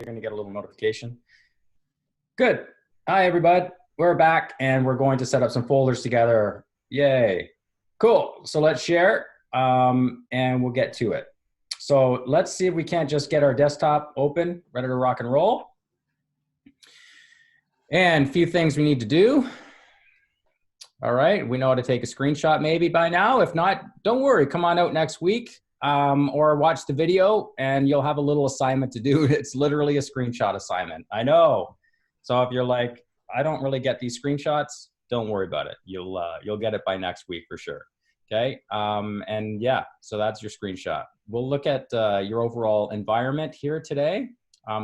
You're going to get a little notification. Good. Hi, everybody. We're back, and we're going to set up some folders together. Yay. Cool. So let's share, and we'll get to it. So let's see if we can't just get our desktop open, ready to rock and roll. And a few things we need to do. All right. We know how to take a screenshot maybe by now. If not, don't worry. Come on out next week or watch the video, and you'll have a little assignment to do. It's literally a screenshot assignment. I know. So if you're like, I don't really get these screenshots, don't worry about it. You'll get it by next week for sure. Okay. And yeah, so that's your screenshot. We'll look at your overall environment here today.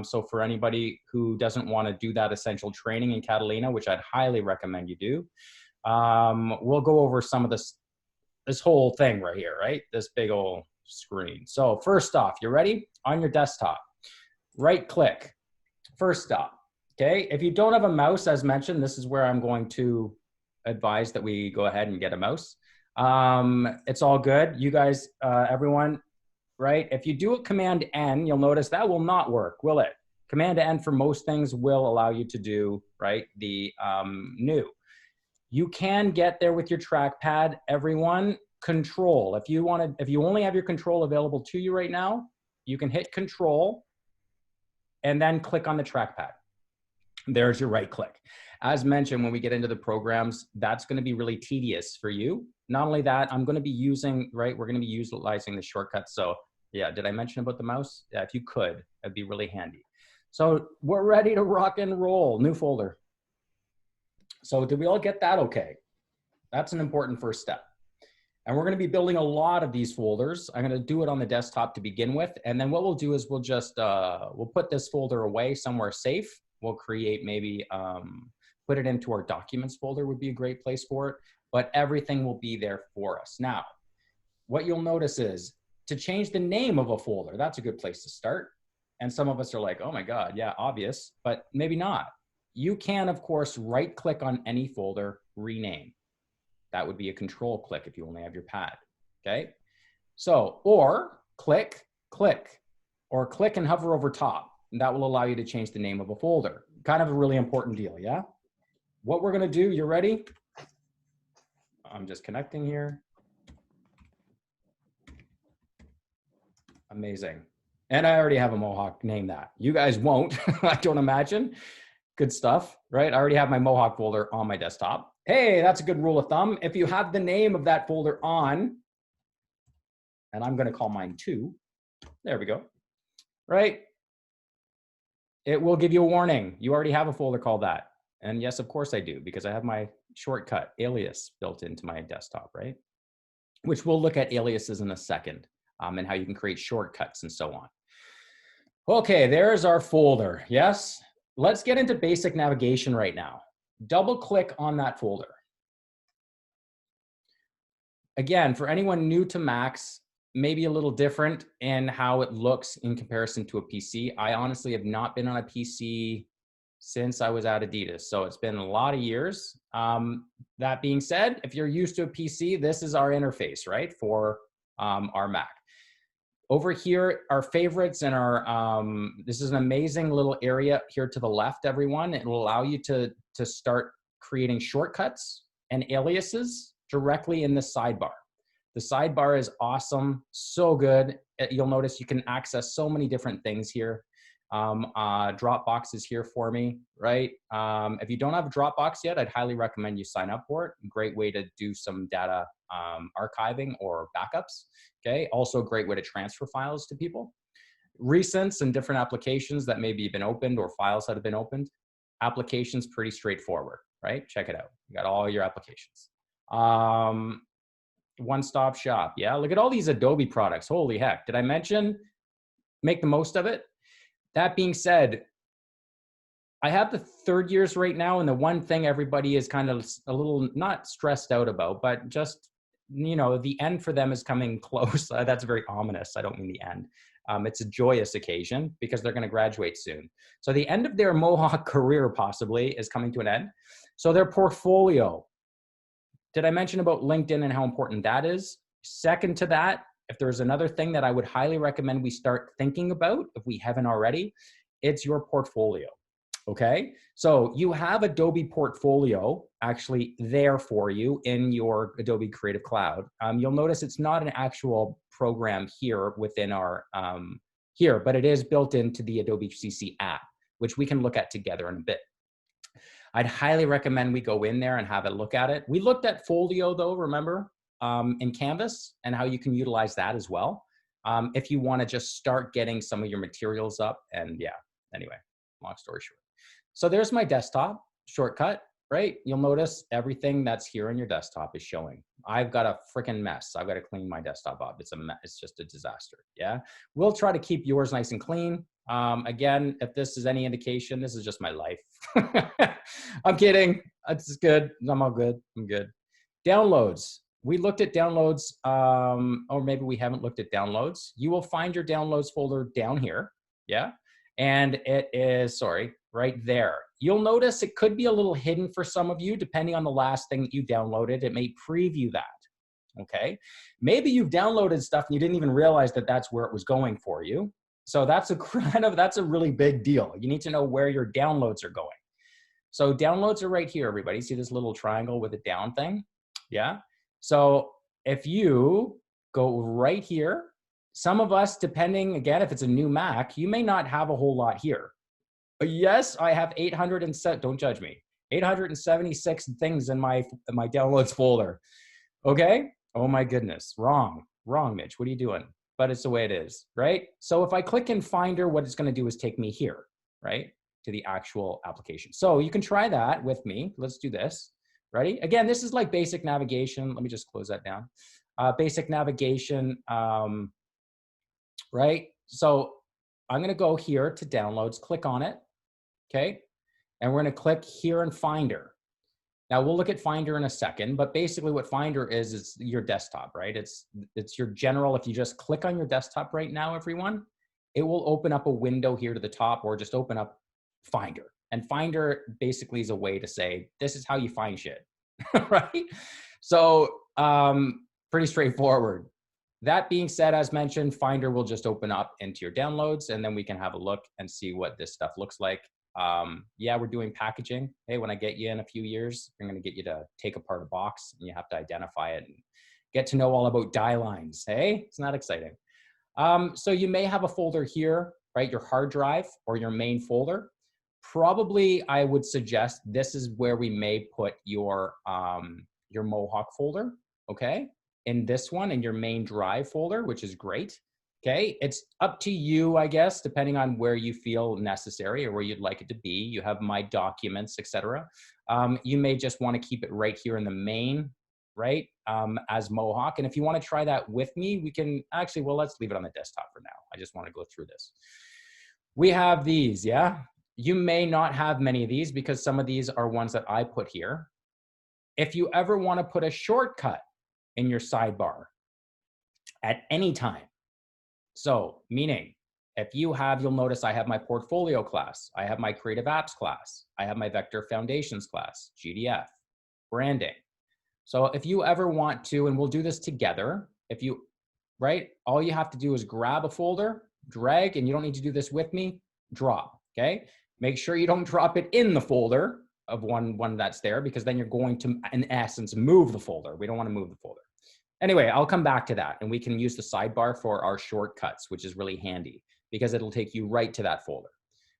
So for anybody who doesn't want to do that essential training in Catalina, which I'd highly recommend you do, we'll go over some of this whole thing right here, right? This big old screen. So first off, you ready? On your desktop, right click, first stop. Okay, if you don't have a mouse, as mentioned, this is where I'm going to advise that we go ahead and get a mouse. It's all good. You guys, everyone, right? If you do a Command N, you'll notice that will not work, will it? Command N for most things will allow you to do, right, the new. You can get there with your trackpad, everyone. Control. If you only have your control available to you right now, you can hit Control and then click on the trackpad. There's your right click. As mentioned, when we get into the programs, that's going to be really tedious for you. Not only that, I'm going to be using, right, we're going to be utilizing the shortcuts. So yeah, did I mention about the mouse? Yeah, if you could, that'd be really handy. So we're ready to rock and roll. New folder. So did we all get that okay? That's an important first step. And we're going to be building a lot of these folders. I'm going to do it on the desktop to begin with. And then what we'll do is we'll just, we'll put this folder away somewhere safe. We'll create maybe, put it into our documents folder would be a great place for it, but everything will be there for us. Now, what you'll notice is to change the name of a folder, that's a good place to start. And some of us are like, oh my God, yeah, obvious, but maybe not. You can, of course, right click on any folder, rename. That would be a control click if you only have your pad, okay? So, or click, or click and hover over top. And that will allow you to change the name of a folder. Kind of a really important deal, yeah? What we're gonna do, you ready? I'm just connecting here. Amazing. And I already have a Mohawk, name that. You guys won't, I don't imagine. Good stuff, right? I already have my Mohawk folder on my desktop. Hey, that's a good rule of thumb. If you have the name of that folder on, and I'm gonna call mine 2, there we go, right? It will give you a warning. You already have a folder called that. And yes, of course I do, because I have my shortcut alias built into my desktop, right? Which we'll look at aliases in a second, and how you can create shortcuts and so on. Okay, there's our folder, yes? Let's get into basic navigation right now. Double click on that folder. Again, for anyone new to Macs, maybe a little different in how it looks in comparison to a PC. I honestly have not been on a PC since I was at Adidas, so it's been a lot of years. That being said, if you're used to a PC, this is our interface, right, for our Mac. Over here, our favorites and our, this is an amazing little area here to the left, everyone. It will allow you to start creating shortcuts and aliases directly in the sidebar. The sidebar is awesome, so good. You'll notice you can access so many different things here. Dropbox is here for me, right? If you don't have a Dropbox yet, I'd highly recommend you sign up for it. Great way to do some data archiving or backups, okay? Also a great way to transfer files to people. Recents and different applications that maybe have been opened or files that have been opened. Applications pretty straightforward, right? Check it out. You got all your applications. One-stop shop. Yeah, look at all these Adobe products. Holy heck. Did I mention make the most of it? That being said, I have the third years right now, and the one thing everybody is kind of a little not stressed out about, but just, you know, the end for them is coming close. That's very ominous. I don't mean the end. It's a joyous occasion because they're going to graduate soon. So the end of their Mohawk career possibly is coming to an end. So their portfolio. Did I mention about LinkedIn and how important that is? Second to that, if there's another thing that I would highly recommend we start thinking about, if we haven't already, It's your portfolio. Okay, so you have Adobe Portfolio actually there for you in your Adobe Creative Cloud. You'll notice it's not an actual program here within our here, but it is built into the Adobe CC app, which we can look at together in a bit. I'd highly recommend we go in there and have a look at it. We looked at Folio though, remember, in Canvas, and how you can utilize that as well. If you want to just start getting some of your materials up. And yeah, anyway, long story short. So there's my desktop shortcut, right? You'll notice everything that's here on your desktop is showing. I've got a freaking mess. I've got to clean my desktop up. It's a mess. It's just a disaster. Yeah. We'll try to keep yours nice and clean. Again, if this is any indication, this is just my life. I'm kidding. It's good. I'm all good. I'm good. Downloads. We looked at downloads, or maybe we haven't looked at downloads. You will find your downloads folder down here. Yeah. And it is, sorry, right there. You'll notice it could be a little hidden for some of you, depending on the last thing that you downloaded. It may preview that. Okay. Maybe you've downloaded stuff and you didn't even realize that that's where it was going for you. So that's that's a really big deal. You need to know where your downloads are going. So downloads are right here, everybody. See this little triangle with a down thing? Yeah. So if you go right here, some of us, depending, again, if it's a new Mac, you may not have a whole lot here. Yes, I have 807, don't judge me, 876 things in my downloads folder. Okay? Oh my goodness, wrong, Mitch, what are you doing? But it's the way it is, right? So if I click in Finder, what it's gonna do is take me here, right? To the actual application. So you can try that with me. Let's do this. Ready? Again, this is like basic navigation. Let me just close that down. Basic navigation, right? So I'm gonna go here to downloads, click on it, okay? And we're gonna click here in Finder. Now we'll look at Finder in a second, but basically what Finder is your desktop, right? It's your general, if you just click on your desktop right now, everyone, it will open up a window here to the top, or just open up Finder. And Finder basically is a way to say, this is how you find shit, right? So pretty straightforward. That being said, as mentioned, Finder will just open up into your downloads, and then we can have a look and see what this stuff looks like. Yeah, we're doing packaging. Hey, when I get you in a few years, I'm going to get you to take apart a box, and you have to identify it and get to know all about die lines. Hey, it's not exciting. So you may have a folder here, right? Your hard drive or your main folder. Probably, I would suggest this is where we may put your Mohawk folder, okay? In this one, in your main drive folder, which is great. Okay, it's up to you, I guess, depending on where you feel necessary or where you'd like it to be. You have my documents, etc. You may just want to keep it right here in the main, right, as Mohawk. And if you want to try that with me, we can actually, well, let's leave it on the desktop for now. I just want to go through this. We have these, yeah. You may not have many of these because some of these are ones that I put here. If you ever want to put a shortcut in your sidebar at any time, so meaning if you have, you'll notice I have my portfolio class, I have my creative apps class, I have my vector foundations class, GDF, branding. So if you ever want to, and we'll do this together, if you, right, all you have to do is grab a folder, drag, and you don't need to do this with me, drop, okay? Make sure you don't drop it in the folder of one that's there, because then you're going to, in essence, move the folder. We don't want to move the folder. Anyway, I'll come back to that, and we can use the sidebar for our shortcuts, which is really handy because it'll take you right to that folder.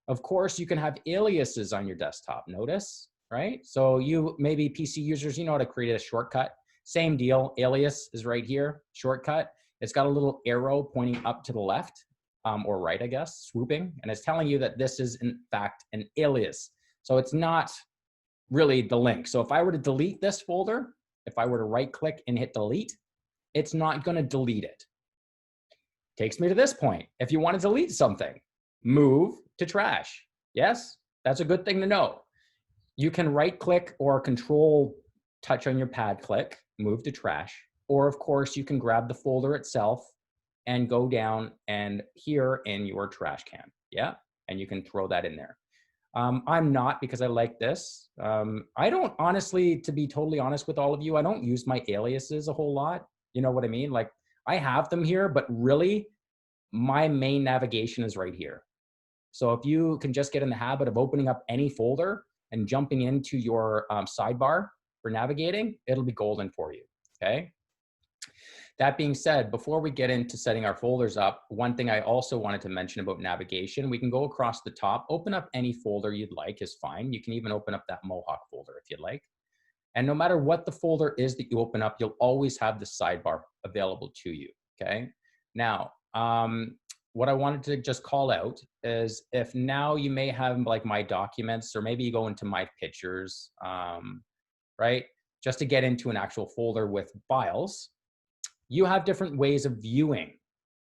Of course, you can have aliases on your desktop, notice, right? So you, maybe PC users, you know how to create a shortcut. Same deal, alias is right here, shortcut. It's got a little arrow pointing up to the left, or right, I guess, swooping, and it's telling you that this is in fact an alias. So it's not really the link. So if I were to delete this folder, if I were to right click and hit delete, it's not going to delete it. Takes me to this point. If you want to delete something, move to trash. Yes, that's a good thing to know. You can right click or control touch on your pad click, move to trash, or of course you can grab the folder itself and go down and here in your trash can. Yeah, and you can throw that in there. I'm not, because I like this. I don't, honestly, to be totally honest with all of you, I don't use my aliases a whole lot. You know what I mean? Like, I have them here, but really my main navigation is right here. So if you can just get in the habit of opening up any folder and jumping into your sidebar for navigating, it'll be golden for you, okay? That being said, before we get into setting our folders up, one thing I also wanted to mention about navigation, we can go across the top, open up any folder you'd like is fine. You can even open up that Mohawk folder if you'd like. And no matter what the folder is that you open up, you'll always have the sidebar available to you, okay? Now, what I wanted to just call out is if now you may have like my documents, or maybe you go into my pictures, right? Just to get into an actual folder with files, you have different ways of viewing,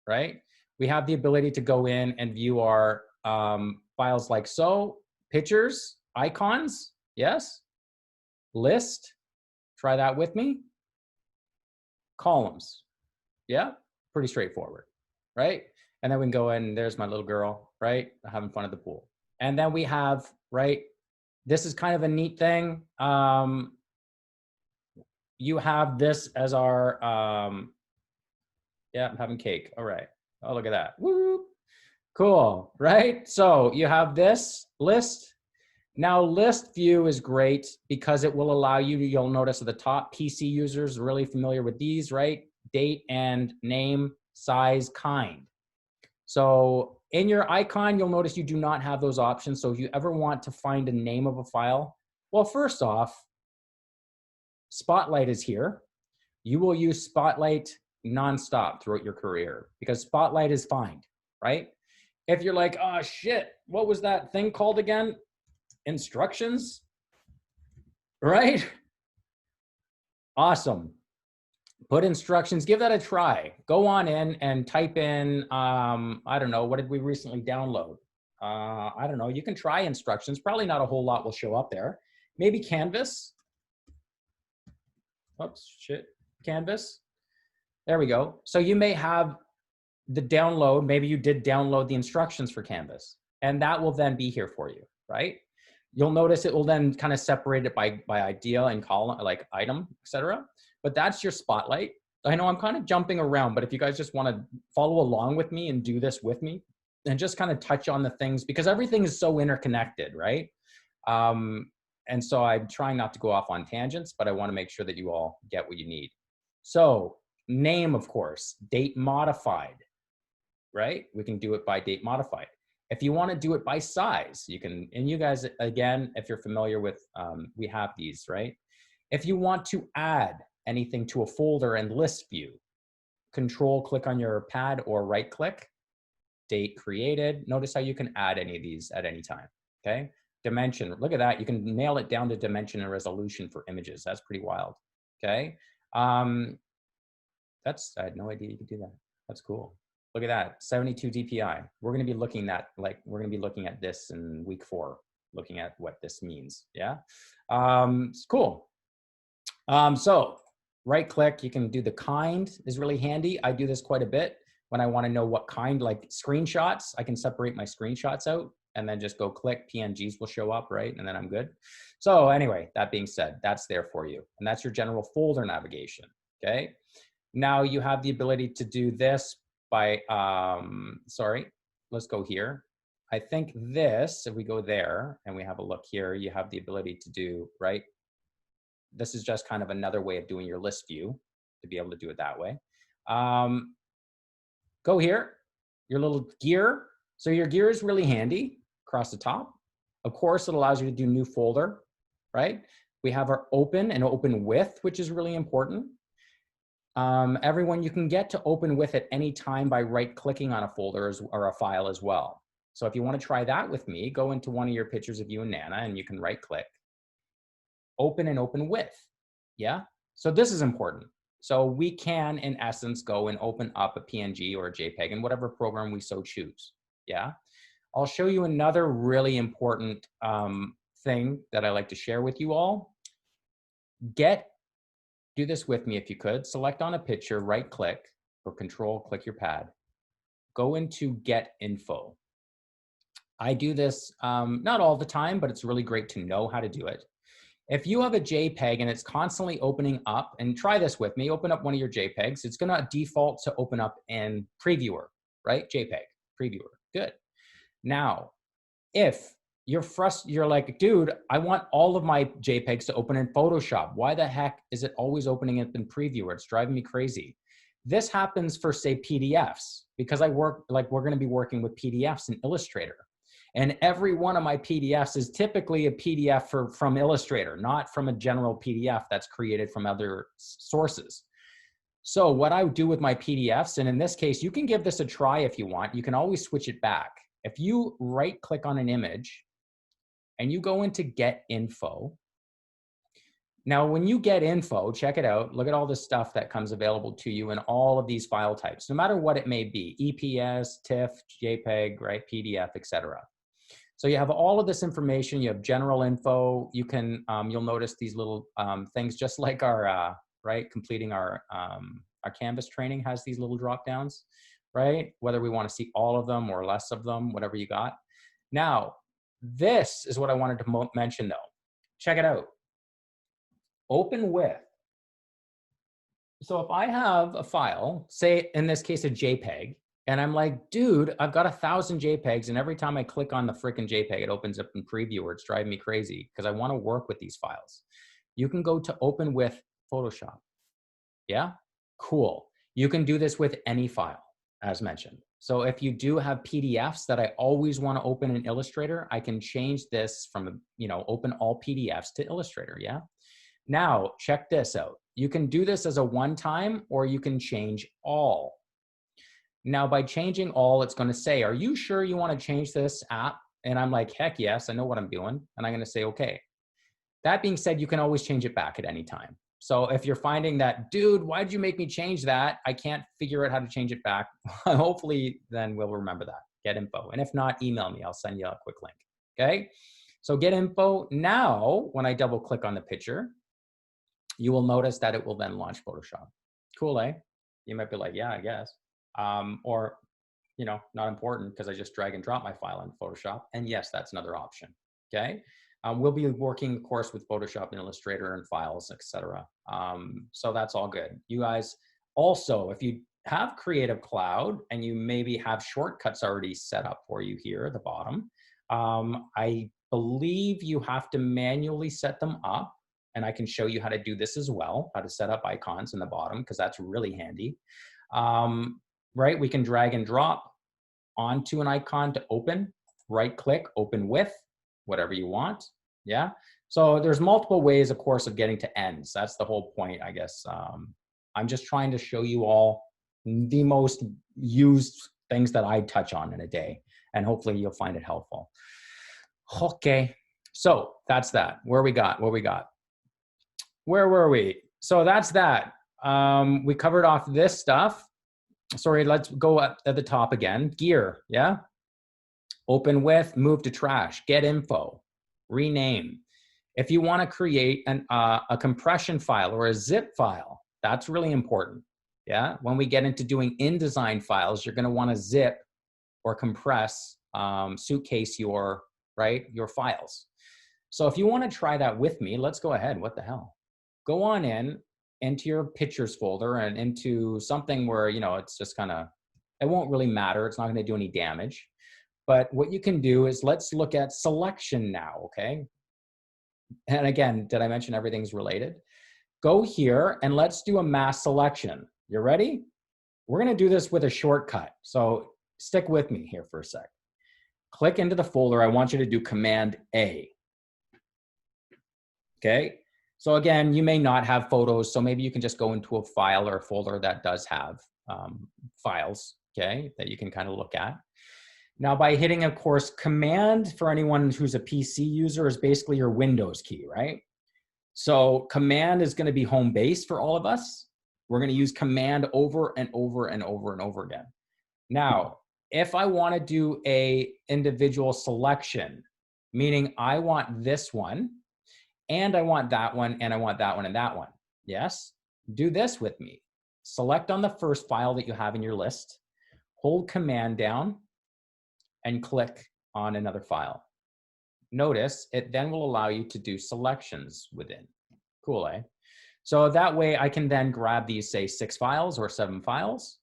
right? We have the ability to go in and view our files like so, pictures, icons, yes? List, try that with me. Columns, yeah? Pretty straightforward, right? And then we can go in, there's my little girl, right? Having fun at the pool. And then we have, right? This is kind of a neat thing. You have this as our, yeah, I'm having cake. All right. Oh, look at that. Woo. Cool, right? So you have this list. Now list view is great because it will allow you, you'll notice at the top, PC users are really familiar with these, right? Date and name, size, kind. So in your icon, you'll notice you do not have those options. So if you ever want to find a name of a file, well, first off, Spotlight is here. You will use Spotlight nonstop throughout your career because Spotlight is find, right? If you're like, oh shit, what was that thing called again? Instructions, right? Awesome. Put instructions, give that a try. Go on in and type in, I don't know, what did we recently download? I don't know, you can try instructions. Probably not a whole lot will show up there. Maybe Canvas. Oops, shit, Canvas. There we go. So you may have the download, maybe you did download the instructions for Canvas, and that will then be here for you, right? You'll notice it will then kind of separate it by idea and column, like item, etc. But that's your Spotlight. I know I'm kind of jumping around, but if you guys just want to follow along with me and do this with me and just kind of touch on the things, because everything is so interconnected, right? And so I'm trying not to go off on tangents, but I want to make sure that you all get what you need. So name, of course, date modified, right? We can do it by date modified. If you want to do it by size, you can, and you guys, again, if you're familiar with, we have these, right? If you want to add anything to a folder and list view, control click on your pad or right click, date created. Notice how you can add any of these at any time, okay? Dimension, look at that. You can nail it down to dimension and resolution for images. That's pretty wild, okay? I had no idea you could do that. That's cool. Look at that, 72 DPI. We're gonna be looking at, we're gonna be looking at this in week 4, looking at what this means, yeah? It's cool. So right click, you can do the kind is really handy. I do this quite a bit when I wanna know what kind, like screenshots, I can separate my screenshots out and then just go click, PNGs will show up, right? And then I'm good. So anyway, that being said, that's there for you. And that's your general folder navigation, okay? Now you have the ability to do this by, sorry, let's go here. I think this, if we go there and we have a look here, you have the ability to do, right? This is just kind of another way of doing your list view to be able to do it that way. Go here, your little gear. So your gear is really handy across the top. Of course, it allows you to do new folder, right? We have our open and open with, which is really important. Everyone, you can get to open with at any time by right clicking on a folder or a file as well. So if you want to try that with me, go into one of your pictures of you and Nana and you can right click, open and open with, yeah? So this is important. So we can, in essence, go and open up a PNG or a JPEG in whatever program we so choose, yeah? I'll show you another really important thing that I like to share with you all. Do this with me if you could. Select on a picture, right click, or control click your pad. Go into get info. I do this not all the time, but it's really great to know how to do it. If you have a JPEG and it's constantly opening up, and try this with me, open up one of your JPEGs, it's gonna default to open up in Previewer, right? JPEG, Previewer, good. Now, if you're like, dude, I want all of my JPEGs to open in Photoshop. Why the heck is it always opening it in Previewer? It's driving me crazy. This happens for, say, PDFs, because we're going to be working with PDFs in Illustrator. And every one of my PDFs is typically a PDF from Illustrator, not from a general PDF that's created from other sources. So what I do with my PDFs, and in this case, you can give this a try if you want. You can always switch it back. If you right click on an image and you go into Get Info, now when you get info, check it out, look at all the stuff that comes available to you in all of these file types, no matter what it may be, EPS, TIFF, JPEG, right, PDF, etc. So you have all of this information, you have general info, you can, you'll notice these little things just like our, right, completing our Canvas training has these little drop downs, right? Whether we want to see all of them or less of them, whatever you got. Now, this is what I wanted to mention though. Check it out. Open with. So if I have a file, say in this case a JPEG, and I'm like, dude, I've got 1,000 JPEGs, and every time I click on the freaking JPEG, it opens up in Previewer. It's driving me crazy because I want to work with these files. You can go to Open with Photoshop. Yeah, cool. You can do this with any file, as mentioned. So if you do have PDFs that I always want to open in Illustrator, I can change this from, open all PDFs to Illustrator. Yeah. Now, check this out. You can do this as a one-time, or you can change all. Now, by changing all, it's going to say, are you sure you want to change this app? And I'm like, heck yes, I know what I'm doing. And I'm going to say, okay. That being said, you can always change it back at any time. So if you're finding that, dude, why did you make me change that? I can't figure out how to change it back. Hopefully, then we'll remember that. Get info. And if not, email me. I'll send you a quick link. Okay. So get info. Now, when I double click on the picture, you will notice that it will then launch Photoshop. Cool, eh? You might be like, yeah, I guess. Or, not important because I just drag and drop my file in Photoshop. And yes, that's another option. Okay. We'll be working, of course, with Photoshop and Illustrator and files, etc. So that's all good. You guys also, if you have Creative Cloud and you maybe have shortcuts already set up for you here at the bottom, I believe you have to manually set them up. And I can show you how to do this as well, how to set up icons in the bottom, because that's really handy. Right, we can drag and drop onto an icon to open, right click, open with, whatever you want, yeah? So there's multiple ways, of course, of getting to ends. That's the whole point, I guess. I'm just trying to show you all the most used things that I touch on in a day, and hopefully you'll find it helpful. Okay, so that's that. Where we got? Where were we? So that's that. We covered off this stuff. Sorry, let's go at the top again. Gear, yeah? Open with, move to trash, get info, rename. If you want to create a compression file or a zip file, that's really important, yeah? When we get into doing InDesign files, you're going to want to zip or compress, suitcase your files. So if you want to try that with me, let's go ahead. What the hell? Go on into your pictures folder and into something where, it's just kind of, it won't really matter. It's not going to do any damage. But what you can do is let's look at selection now, okay? And again, did I mention everything's related? Go here and let's do a mass selection. You ready? We're going to do this with a shortcut. So stick with me here for a sec. Click into the folder. I want you to do Command A. Okay? So again, you may not have photos, so maybe you can just go into a file or a folder that does have files, okay, that you can kind of look at. Now by hitting, of course, Command for anyone who's a PC user is basically your Windows key, right? So Command is going to be home base for all of us. We're going to use Command over and over and over and over again. Now, if I want to do a individual selection, meaning I want this one, and I want that one, and I want that one, and that one. Yes? Do this with me. Select on the first file that you have in your list, hold Command down, and click on another file. Notice it then will allow you to do selections within. Cool, eh? So that way I can then grab these, say, 6 files or 7 files.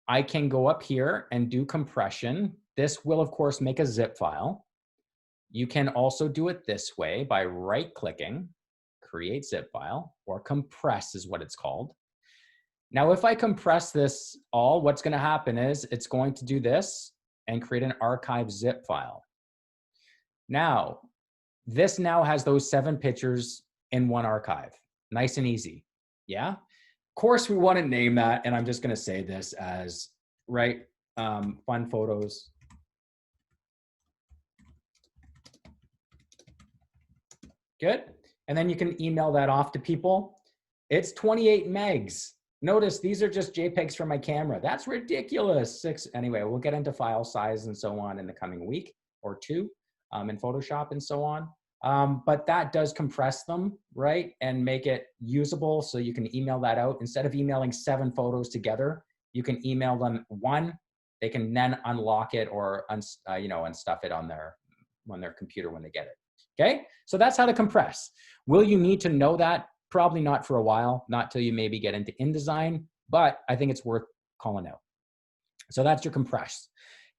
I can go up here and do compression This will, of course, make a zip file. You can also do it this way by right-clicking, create zip file, or compress is what it's called. Now, if I compress this all, what's going to happen is it's going to do this and create an archive zip file. Now, this now has those 7 pictures in one archive. Nice and easy. Yeah. Of course, we want to name that. And I'm just going to say this as, right, fun photos. Good. And then you can email that off to people. It's 28 megs. Notice these are just JPEGs from my camera. That's ridiculous. Anyway, we'll get into file size and so on in the coming week or two in Photoshop and so on. But that does compress them, right? And make it usable so you can email that out. Instead of emailing 7 photos together, you can email them one. They can then unlock it or unstuff it on their computer when they get it. Okay, so that's how to compress. Will you need to know that? Probably not for a while, not till you maybe get into InDesign, but I think it's worth calling out. So that's your compress.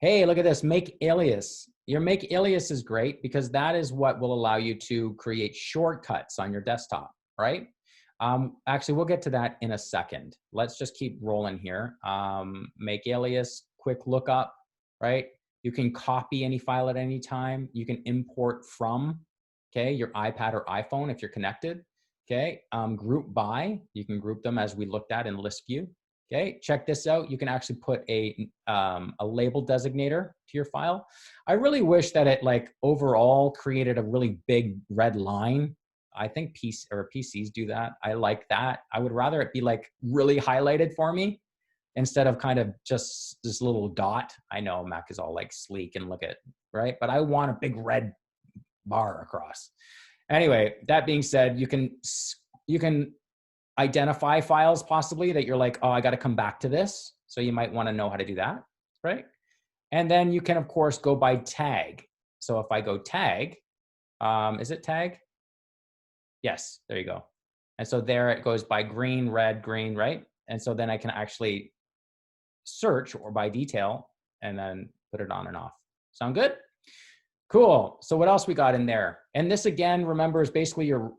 Hey, look at this, make alias. Your make alias is great because that is what will allow you to create shortcuts on your desktop, right? Actually, we'll get to that in a second. Let's just keep rolling here. Make alias, quick lookup, right? You can copy any file at any time. You can import from, okay, your iPad or iPhone if you're connected. Okay, group by, you can group them as we looked at in list view. Okay, check this out. You can actually put a label designator to your file. I really wish that it like overall created a really big red line. I think PCs do that. I like that. I would rather it be like really highlighted for me instead of kind of just this little dot. I know Mac is all like sleek and look at, right? But I want a big red bar across. Anyway, that being said, you can identify files possibly that you're like, oh, I got to come back to this. So you might want to know how to do that, right? And then you can, of course, go by tag. So if I go tag, is it tag? Yes, there you go. And so there it goes by green, red, green, right? And so then I can actually search or by detail and then put it on and off. Sound good? Cool. So what else we got in there? And this again, remember, is basically your,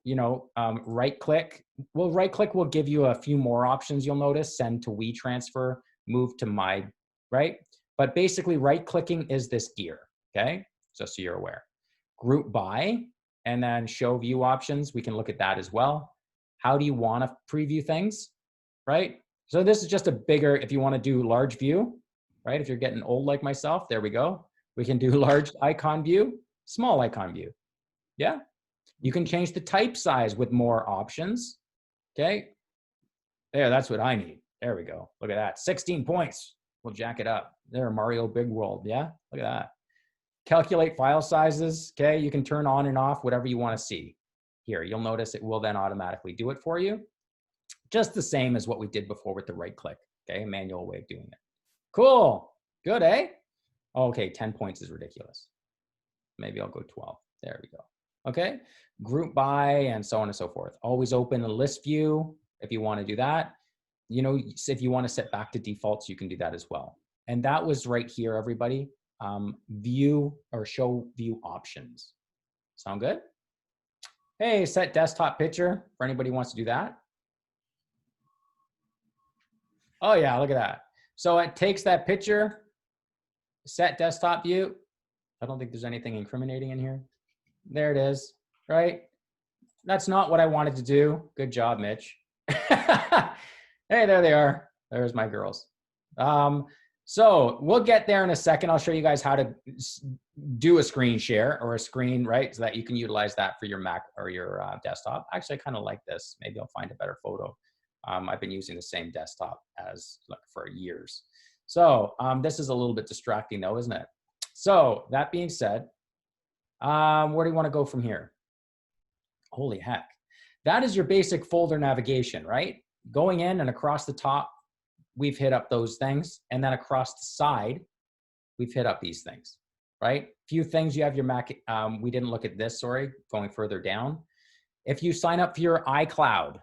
right click. Well, right click will give you a few more options. You'll notice send to WeTransfer, move to my, right? But basically right clicking is this gear. Okay. Just so you're aware. Group by and then show view options. We can look at that as well. How do you want to preview things? Right. So this is just a bigger, if you want to do large view, right? If you're getting old like myself, there we go. We can do large icon view, small icon view. Yeah. You can change the type size with more options. Okay. There, that's what I need. There we go. Look at that. 16 points. We'll jack it up. There, Mario Big World. Yeah. Look at that. Calculate file sizes. Okay. You can turn on and off whatever you want to see. Here, you'll notice it will then automatically do it for you. Just the same as what we did before with the right click. Okay. Manual way of doing it. Cool. Good, eh? Okay, 10 points is ridiculous. Maybe I'll go 12. There we go. Okay, group by and so on and so forth. Always open a list view if you want to do that. You know, if you want to set back to defaults, you can do that as well. And that was right here, everybody. View or show view options. Sound good? Hey, set desktop picture for anybody who wants to do that. Oh yeah, look at that. So it takes that picture, set desktop view. I don't think there's anything incriminating in here. There it is, right? That's not what I wanted to do. Good job, Mitch. Hey, there they are. There's my girls. So we'll get there in a second. I'll show you guys how to do a screen share or a screen, right? So that you can utilize that for your Mac or your desktop. Actually, I kind of like this. Maybe I'll find a better photo. I've been using the same desktop as for years. So this is a little bit distracting though, isn't it? So that being said, where do you want to go from here? Holy heck. That is your basic folder navigation, right? Going in and across the top, we've hit up those things. And then across the side, we've hit up these things, right? Few things you have your Mac. We didn't look at this, sorry, going further down. If you sign up for your iCloud,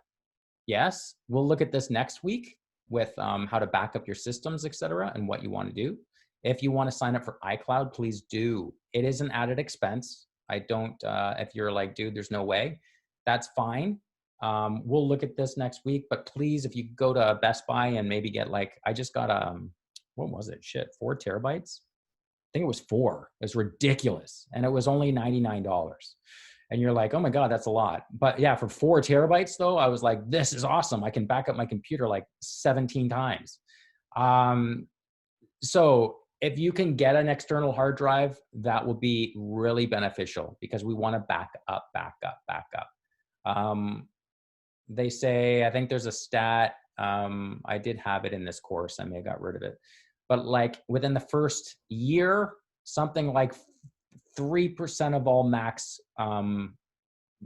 yes, we'll look at this next week with how to back up your systems, et cetera, and what you want to do. If you want to sign up for iCloud, please do. It is an added expense. I don't, if you're like, dude, there's no way, that's fine. We'll look at this next week, but please, if you go to Best Buy and maybe get like, I just got, what was it? Shit, 4 terabytes? I think it was 4. It was ridiculous. And it was only $99. And you're like, oh my God, that's a lot. But yeah, for 4 terabytes though, I was like, this is awesome. I can back up my computer like 17 times. So if you can get an external hard drive, that will be really beneficial because we want to back up. They say, I think there's a stat, I did have it in this course, I may have got rid of it, but like within the first year, something like 3% of all Macs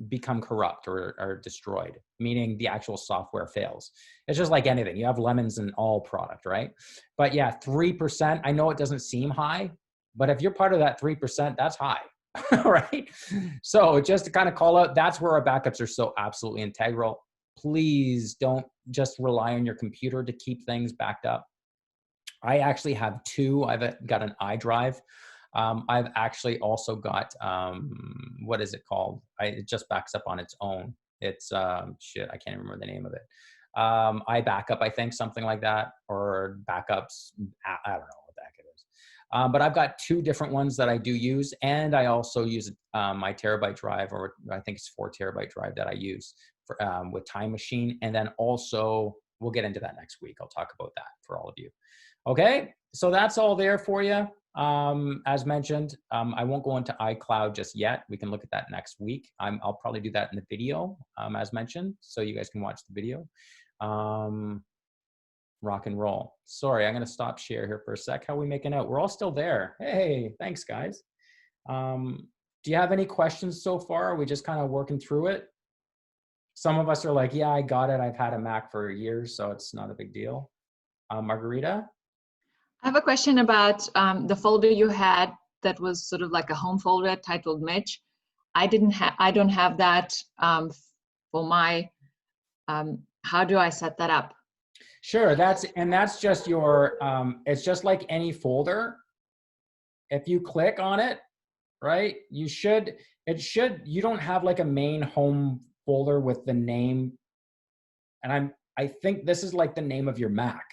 become corrupt or are destroyed, meaning the actual software fails. It's just like anything. You have lemons in all product, right? But yeah, 3%, I know it doesn't seem high, but if you're part of that 3%, that's high, right? So just to kind of call out, that's where our backups are so absolutely integral. Please don't just rely on your computer to keep things backed up. I actually have 2. I've got an iDrive. I've actually also got, what is it called? It just backs up on its own. It's, shit, I can't remember the name of it. iBackup, I think, something like that, or backups. I don't know what the heck it is. But I've got 2 different ones that I do use. And I also use my terabyte drive, or I think it's 4 terabyte drive that I use for, with Time Machine. And then also, we'll get into that next week. I'll talk about that for all of you. Okay, so that's all there for you. As mentioned, I won't go into iCloud just yet. We can look at that next week. I'll probably do that in the video, as mentioned, so you guys can watch the video. Rock and roll. Sorry, I'm gonna stop share here for a sec. How are we making out? We're all still there. Hey, thanks guys. Do you have any questions so far? Are we just kind of working through it? Some of us are like, yeah, I got it. I've had a Mac for years, so it's not a big deal. Margarita? I have a question about the folder you had that was sort of like a home folder titled Mitch. I don't have that for my, how do I set that up? Sure, that's just your, it's just like any folder. If you click on it, right, you don't have like a main home folder with the name. And I think this is like the name of your Mac,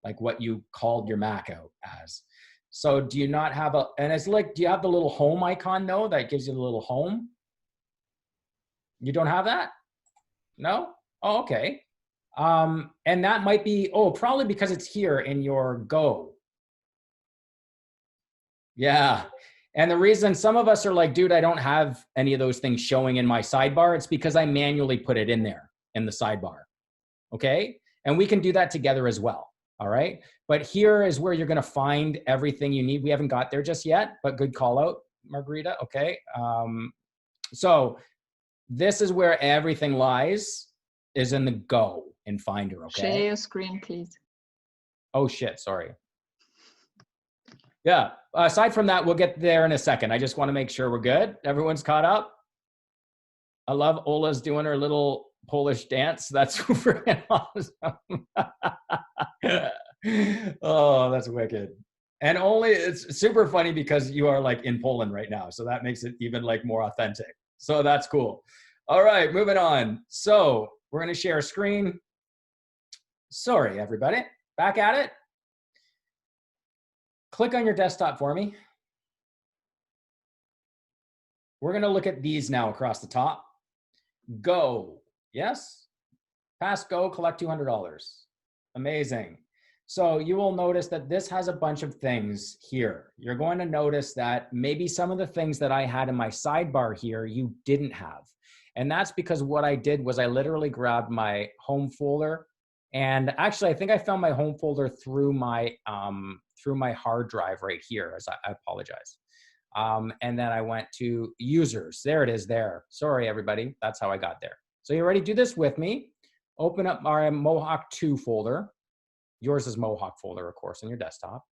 like what you called your Mac out as. So do you not have and it's like, do you have the little home icon though, that gives you the little home? You don't have that? No? Oh, okay. And that might be, probably because it's here in your Go. Yeah. And the reason some of us are like, dude, I don't have any of those things showing in my sidebar, it's because I manually put it in there in the sidebar. Okay. And we can do that together as well. All right. But here is where you're going to find everything you need. We haven't got there just yet, but good call out, Margarita. Okay. So this is where everything lies, is in the Go in Finder. Okay. Share your screen, please. Oh shit. Sorry. Yeah. Aside from that, we'll get there in a second. I just want to make sure we're good. Everyone's caught up. I love Ola's doing her little Polish dance. That's super awesome. Oh, that's wicked. And it's super funny because you are like in Poland right now. So that makes it even like more authentic. So that's cool. All right, moving on. So we're going to share a screen. Sorry, everybody. Back at it. Click on your desktop for me. We're going to look at these now across the top. Go. Yes. Pass Go, collect $200. Amazing. So you will notice that this has a bunch of things here. You're going to notice that maybe some of the things that I had in my sidebar here, you didn't have. And that's because what I did was I literally grabbed my home folder. And actually, I think I found my home folder through my hard drive right here, as I apologize. And then I went to users. There it is there. Sorry, everybody. That's how I got there. So you ready? Do this with me. Open up our Mohawk 2 folder. Yours is Mohawk folder, of course, on your desktop.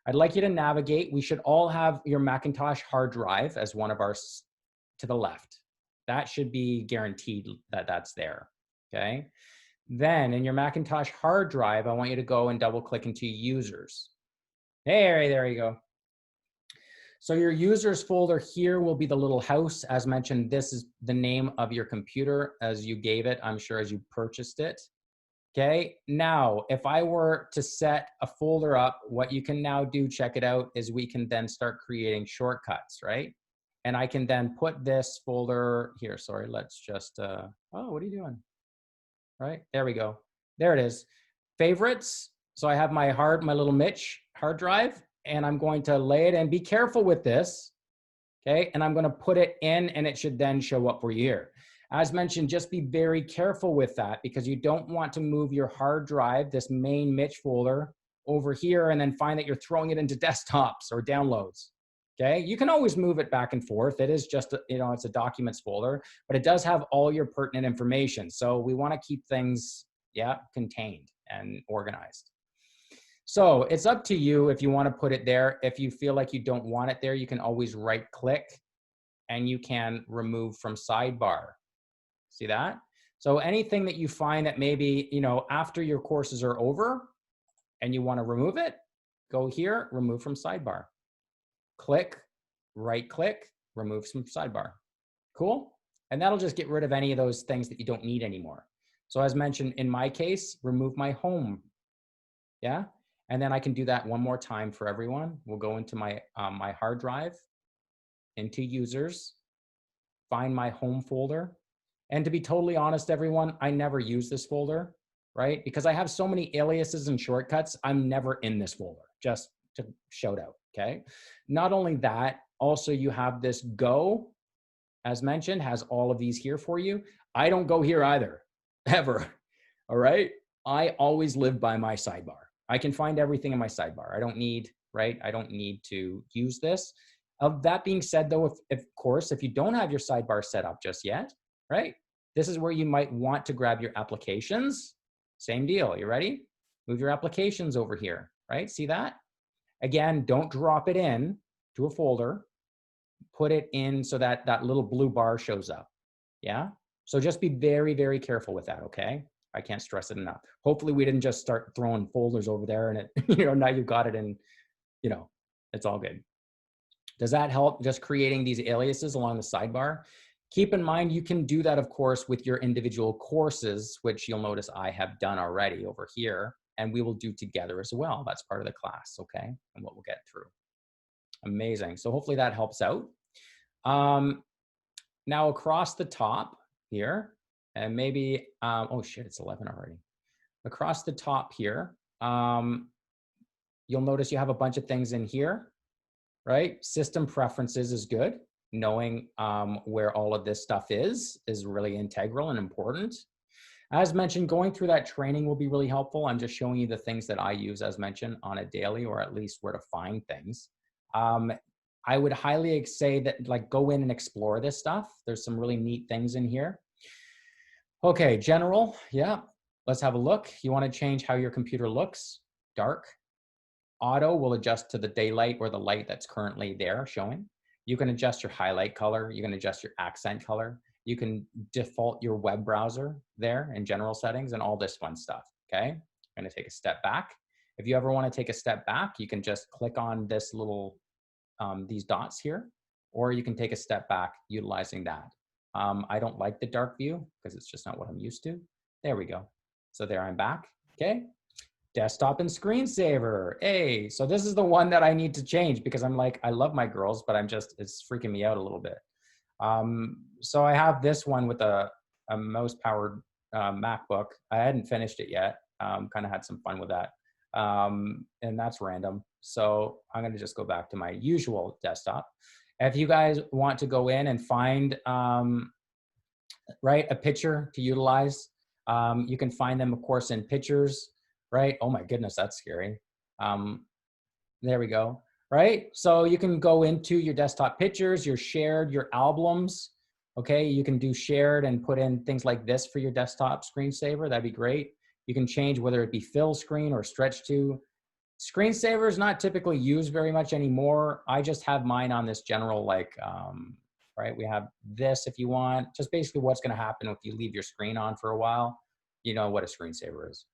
I'd like you to navigate. We should all have your Macintosh hard drive as one of ours to the left. That should be guaranteed that that's there, okay? Then in your Macintosh hard drive, I want you to go and double click into users. Hey, there you go. So your users folder here will be the little house. As mentioned, this is the name of your computer as you gave it, I'm sure, as you purchased it. Okay, now if I were to set a folder up, what you can now do, check it out, is we can then start creating shortcuts, right? And I can then put this folder here. Sorry, let's just, oh, what are you doing? Right, there we go. There it is. Favorites. So I have my little Mitch hard drive, and I'm going to lay it in. Be careful with this, okay? And I'm going to put it in, and it should then show up for you here. As mentioned, just be very careful with that because you don't want to move your hard drive, this main Mitch folder, over here and then find that you're throwing it into desktops or downloads. Okay, you can always move it back and forth. It is just, it's a documents folder, but it does have all your pertinent information. So we want to keep things, contained and organized. So it's up to you if you want to put it there. If you feel like you don't want it there, you can always right click and you can remove from sidebar. See that? So anything that you find that maybe, after your courses are over and you want to remove it, go here, remove from sidebar. Click, right click, remove from sidebar. Cool? And that'll just get rid of any of those things that you don't need anymore. So as mentioned, in my case, remove my home. Yeah. And then I can do that one more time for everyone. We'll go into my, my hard drive, into users, find my home folder. And to be totally honest, everyone, I never use this folder, right? Because I have so many aliases and shortcuts, I'm never in this folder, just to shout out, okay? Not only that, also you have this Go, as mentioned, has all of these here for you. I don't go here either, ever, all right? I always live by my sidebar. I can find everything in my sidebar. I don't need, right? I don't need to use this. Of that being said, though, of course, if you don't have your sidebar set up just yet, right? This is where you might want to grab your applications. Same deal. You ready? Move your applications over here, right? See that? Again, don't drop it in to a folder. Put it in so that that little blue bar shows up. Yeah? So just be very, very careful with that, okay? I can't stress it enough. Hopefully we didn't just start throwing folders over there and it, now you've got it and, it's all good. Does that help, just creating these aliases along the sidebar? Keep in mind, you can do that, of course, with your individual courses, which you'll notice I have done already over here, and we will do together as well. That's part of the class, okay? And what we'll get through. Amazing. So hopefully that helps out. Now across the top here, and maybe, oh shit, it's 11 already. Across the top here, you'll notice you have a bunch of things in here, right? System preferences is good. Knowing where all of this stuff is really integral and important. As mentioned, going through that training will be really helpful. I'm just showing you the things that I use, as mentioned, on a daily, or at least where to find things. I would highly say that, like, go in and explore this stuff. There's some really neat things in here. Okay, general, yeah. Let's have a look. You want to change how your computer looks. Dark. Auto will adjust to the daylight or the light that's currently there showing. You can adjust your highlight color. You can adjust your accent color. You can default your web browser there in general settings and all this fun stuff, okay? I'm gonna take a step back. If you ever wanna take a step back, you can just click on this little, these dots here, or you can take a step back utilizing that. I don't like the dark view because it's just not what I'm used to. There we go. So there I'm back, okay? Desktop and screensaver. Hey, so this is the one that I need to change because I'm like, I love my girls, but it's freaking me out a little bit. So I have this one with a mouse powered MacBook. I hadn't finished it yet. Kind of had some fun with that. And that's random. So I'm going to just go back to my usual desktop. If you guys want to go in and find, right, a picture to utilize, you can find them, of course, in pictures. Right? Oh my goodness, that's scary. There we go. Right? So you can go into your desktop pictures, your shared, your albums. Okay, you can do shared and put in things like this for your desktop screensaver. That'd be great. You can change whether it be fill screen or stretch to. Screensaver is not typically used very much anymore. I just have mine on this general, like, right? We have this if you want. Just basically what's going to happen if you leave your screen on for a while. You know what a screensaver is.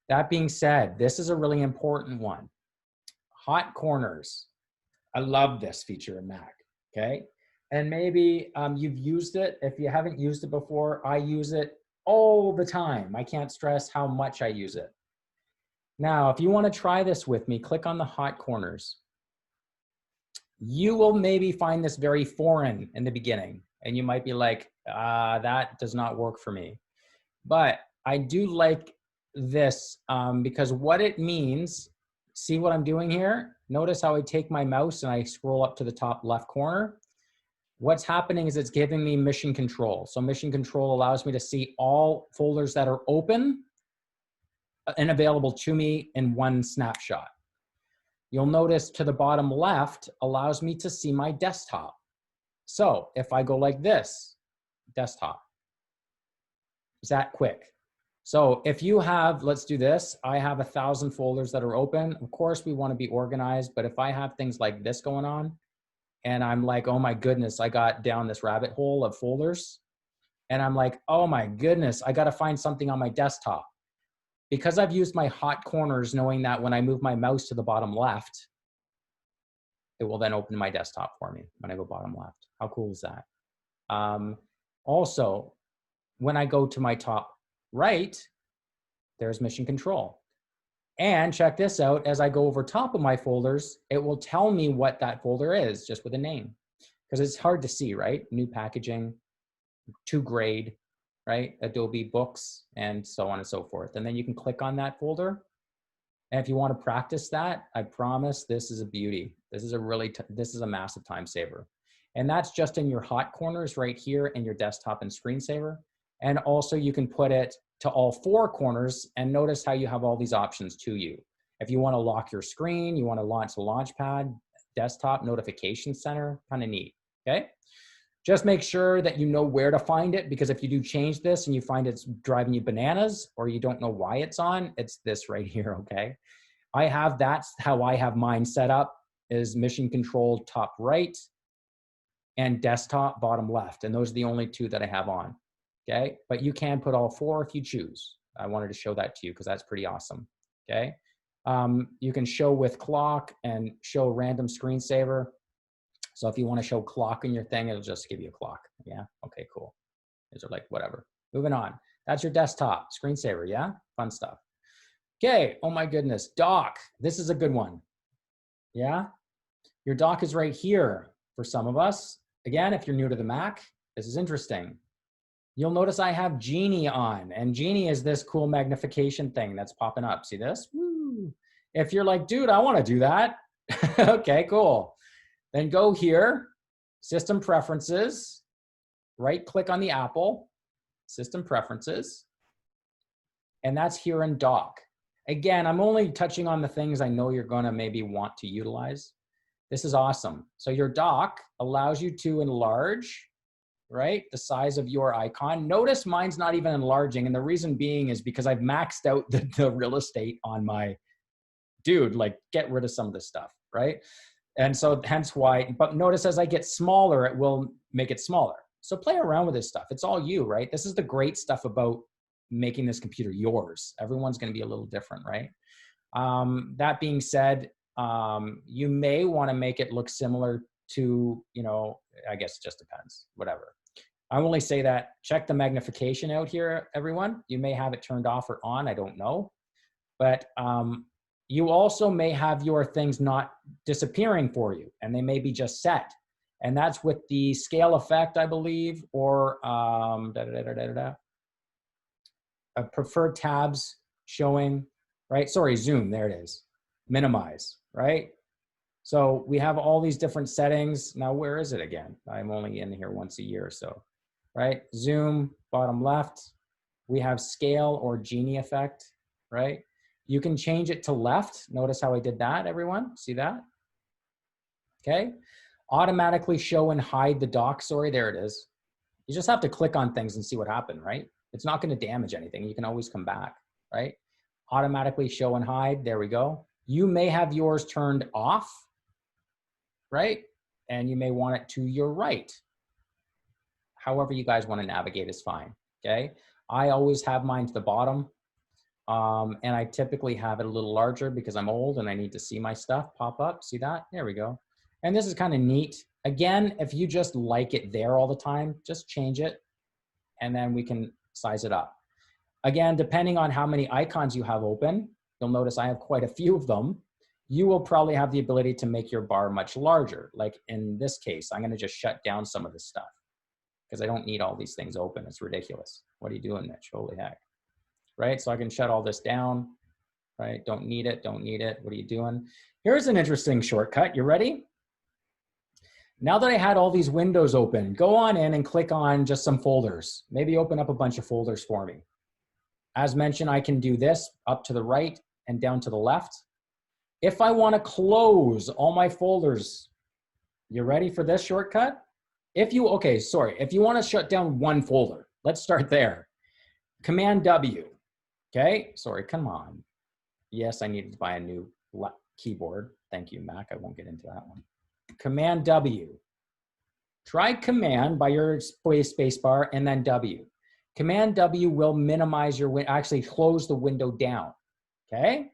That being said, this is a really important one. hot corners. I love this feature in Mac, okay? And maybe you've used it. If you haven't used it before, I use it all the time. I can't stress how much I use it. Now, if you want to try this with me, click on the hot corners. You will maybe find this very foreign in the beginning, and you might be like, that does not work for me. But I do like this because what it means, see what I'm doing here? Notice how I take my mouse and I scroll up to the top left corner. What's happening is it's giving me mission control. So mission control allows me to see all folders that are open and available to me in one snapshot. You'll notice to the bottom left allows me to see my desktop. So if I go like this, desktop, is that quick? So if you have, let's do this. I have 1,000 folders that are open. Of course, we want to be organized, but if I have things like this going on and I'm like, oh my goodness, I got down this rabbit hole of folders and I'm like, oh my goodness, I got to find something on my desktop. Because I've used my hot corners, knowing that when I move my mouse to the bottom left, it will then open my desktop for me when I go bottom left. How cool is that? Also, when I go to my top right, there's mission control. And check this out, as I go over top of my folders, it will tell me what that folder is just with a name. Because it's hard to see, right? New packaging, to grade, right? Adobe Books, and so on and so forth. And then you can click on that folder. And if you want to practice that, I promise this is a beauty. This is a massive time saver. And that's just in your hot corners right here in your desktop and screensaver. And also you can put it to all 4 corners and notice how you have all these options to you. If you want to lock your screen, you want to launch the Launchpad, desktop, notification center, kind of neat, okay? Just make sure that you know where to find it, because if you do change this and you find it's driving you bananas or you don't know why it's on, it's this right here, okay? That's how I have mine set up, is mission control top right and desktop bottom left. And those are the only 2 that I have on, okay? But you can put all 4 if you choose. I wanted to show that to you because that's pretty awesome, okay? You can show with clock and show random screensaver. So if you want to show clock in your thing, it'll just give you a clock. Yeah, okay, cool. These are like whatever. Moving on. That's your desktop screensaver, yeah? Fun stuff. Okay, oh my goodness, dock. This is a good one, yeah? Your dock is right here for some of us. Again, if you're new to the Mac, this is interesting. You'll notice I have Genie on, and Genie is this cool magnification thing that's popping up. See this? Woo. If you're like, dude, I want to do that. Okay, cool. Then go here, System Preferences, right-click on the Apple, System Preferences, and that's here in Dock. Again, I'm only touching on the things I know you're gonna maybe want to utilize. This is awesome. So your dock allows you to enlarge, right, the size of your icon. Notice mine's not even enlarging, and the reason being is because I've maxed out the real estate on my, dude, like get rid of some of this stuff, right? And so hence why, but notice as I get smaller, it will make it smaller. So play around with this stuff. It's all you, right? This is the great stuff about making this computer yours. Everyone's going to be a little different, right? That being said, you may want to make it look similar to, you know, I guess it just depends, whatever. I only say that, check the magnification out here, everyone. You may have it turned off or on, I don't know. But you also may have your things not disappearing for you, and they may be just set. And that's with the scale effect, I believe, or preferred tabs showing, right? Sorry, zoom, there it is. Minimize, right? So we have all these different settings. Now, where is it again? I'm only in here once a year or so, right? Zoom, bottom left. We have scale or Genie effect, right? You can change it to left. Notice how I did that, everyone? See that? Okay. Automatically show and hide the dock. Sorry, there it is. You just have to click on things and see what happened, right? It's not going to damage anything. You can always come back, right? Automatically show and hide. There we go. You may have yours turned off, right? And you may want it to your right. However you guys want to navigate is fine, okay? I always have mine to the bottom. And I typically have it a little larger because I'm old and I need to see my stuff pop up. See that? There we go. And this is kind of neat. Again, if you just like it there all the time, just change it and then we can size it up. Again, depending on how many icons you have open, you'll notice I have quite a few of them. You will probably have the ability to make your bar much larger. Like in this case, I'm gonna just shut down some of this stuff because I don't need all these things open. It's ridiculous. What are you doing, Mitch? Holy heck. Right? So I can shut all this down, right? Don't need it, don't need it. What are you doing? Here's an interesting shortcut. You ready? Now that I had all these windows open, go on in and click on just some folders. Maybe open up a bunch of folders for me. As mentioned, I can do this up to the right and down to the left. If I want to close all my folders, you ready for this shortcut? If you want to shut down one folder, let's start there. Command W, okay? Sorry, come on. Yes, I needed to buy a new keyboard. Thank you, Mac. I won't get into that one. Command W. Try Command by your space bar and then W. Command W will minimize your actually close the window down, okay?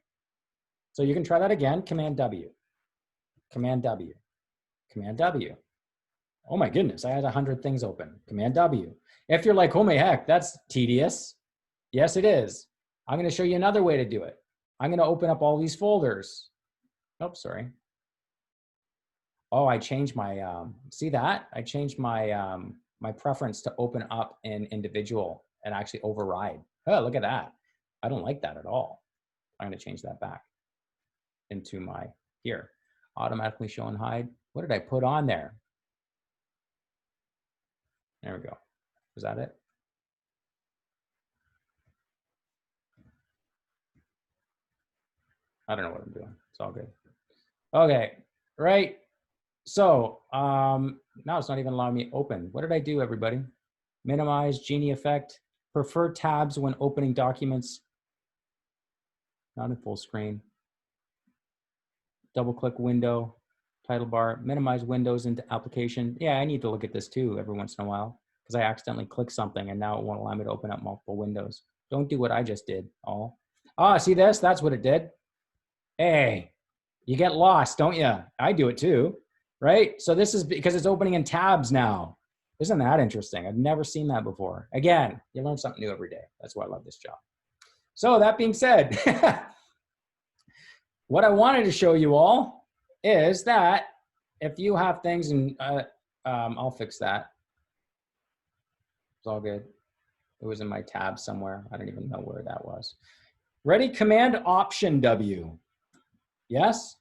So you can try that again, Command W, Command W, Command W. Oh my goodness, I had 100 things open, Command W. If you're like, oh my heck, that's tedious. Yes, it is. I'm gonna show you another way to do it. I'm gonna open up all these folders. Oh, sorry. Oh, I changed my, see that? I changed my, my preference to open up in individual and actually override. Oh, look at that. I don't like that at all. I'm gonna change that back into my, here, automatically show and hide. What did I put on there? There we go. Was that it? I don't know what I'm doing. It's all good. Okay, right. So now it's not even allowing me to open. What did I do, everybody? Minimize, Genie effect, prefer tabs when opening documents. Not in full screen. Double click window, title bar, minimize windows into application. Yeah, I need to look at this too every once in a while because I accidentally clicked something and now it won't allow me to open up multiple windows. Don't do what I just did, all. Ah, see this? That's what it did. Hey, you get lost, don't you? I do it too, right? So this is because it's opening in tabs now. Isn't that interesting? I've never seen that before. Again, you learn something new every day. That's why I love this job. So that being said, what I wanted to show you all is that if you have things and I'll fix that. It's all good. It was in my tab somewhere. I don't even know where that was. Ready? Command Option W. Yes?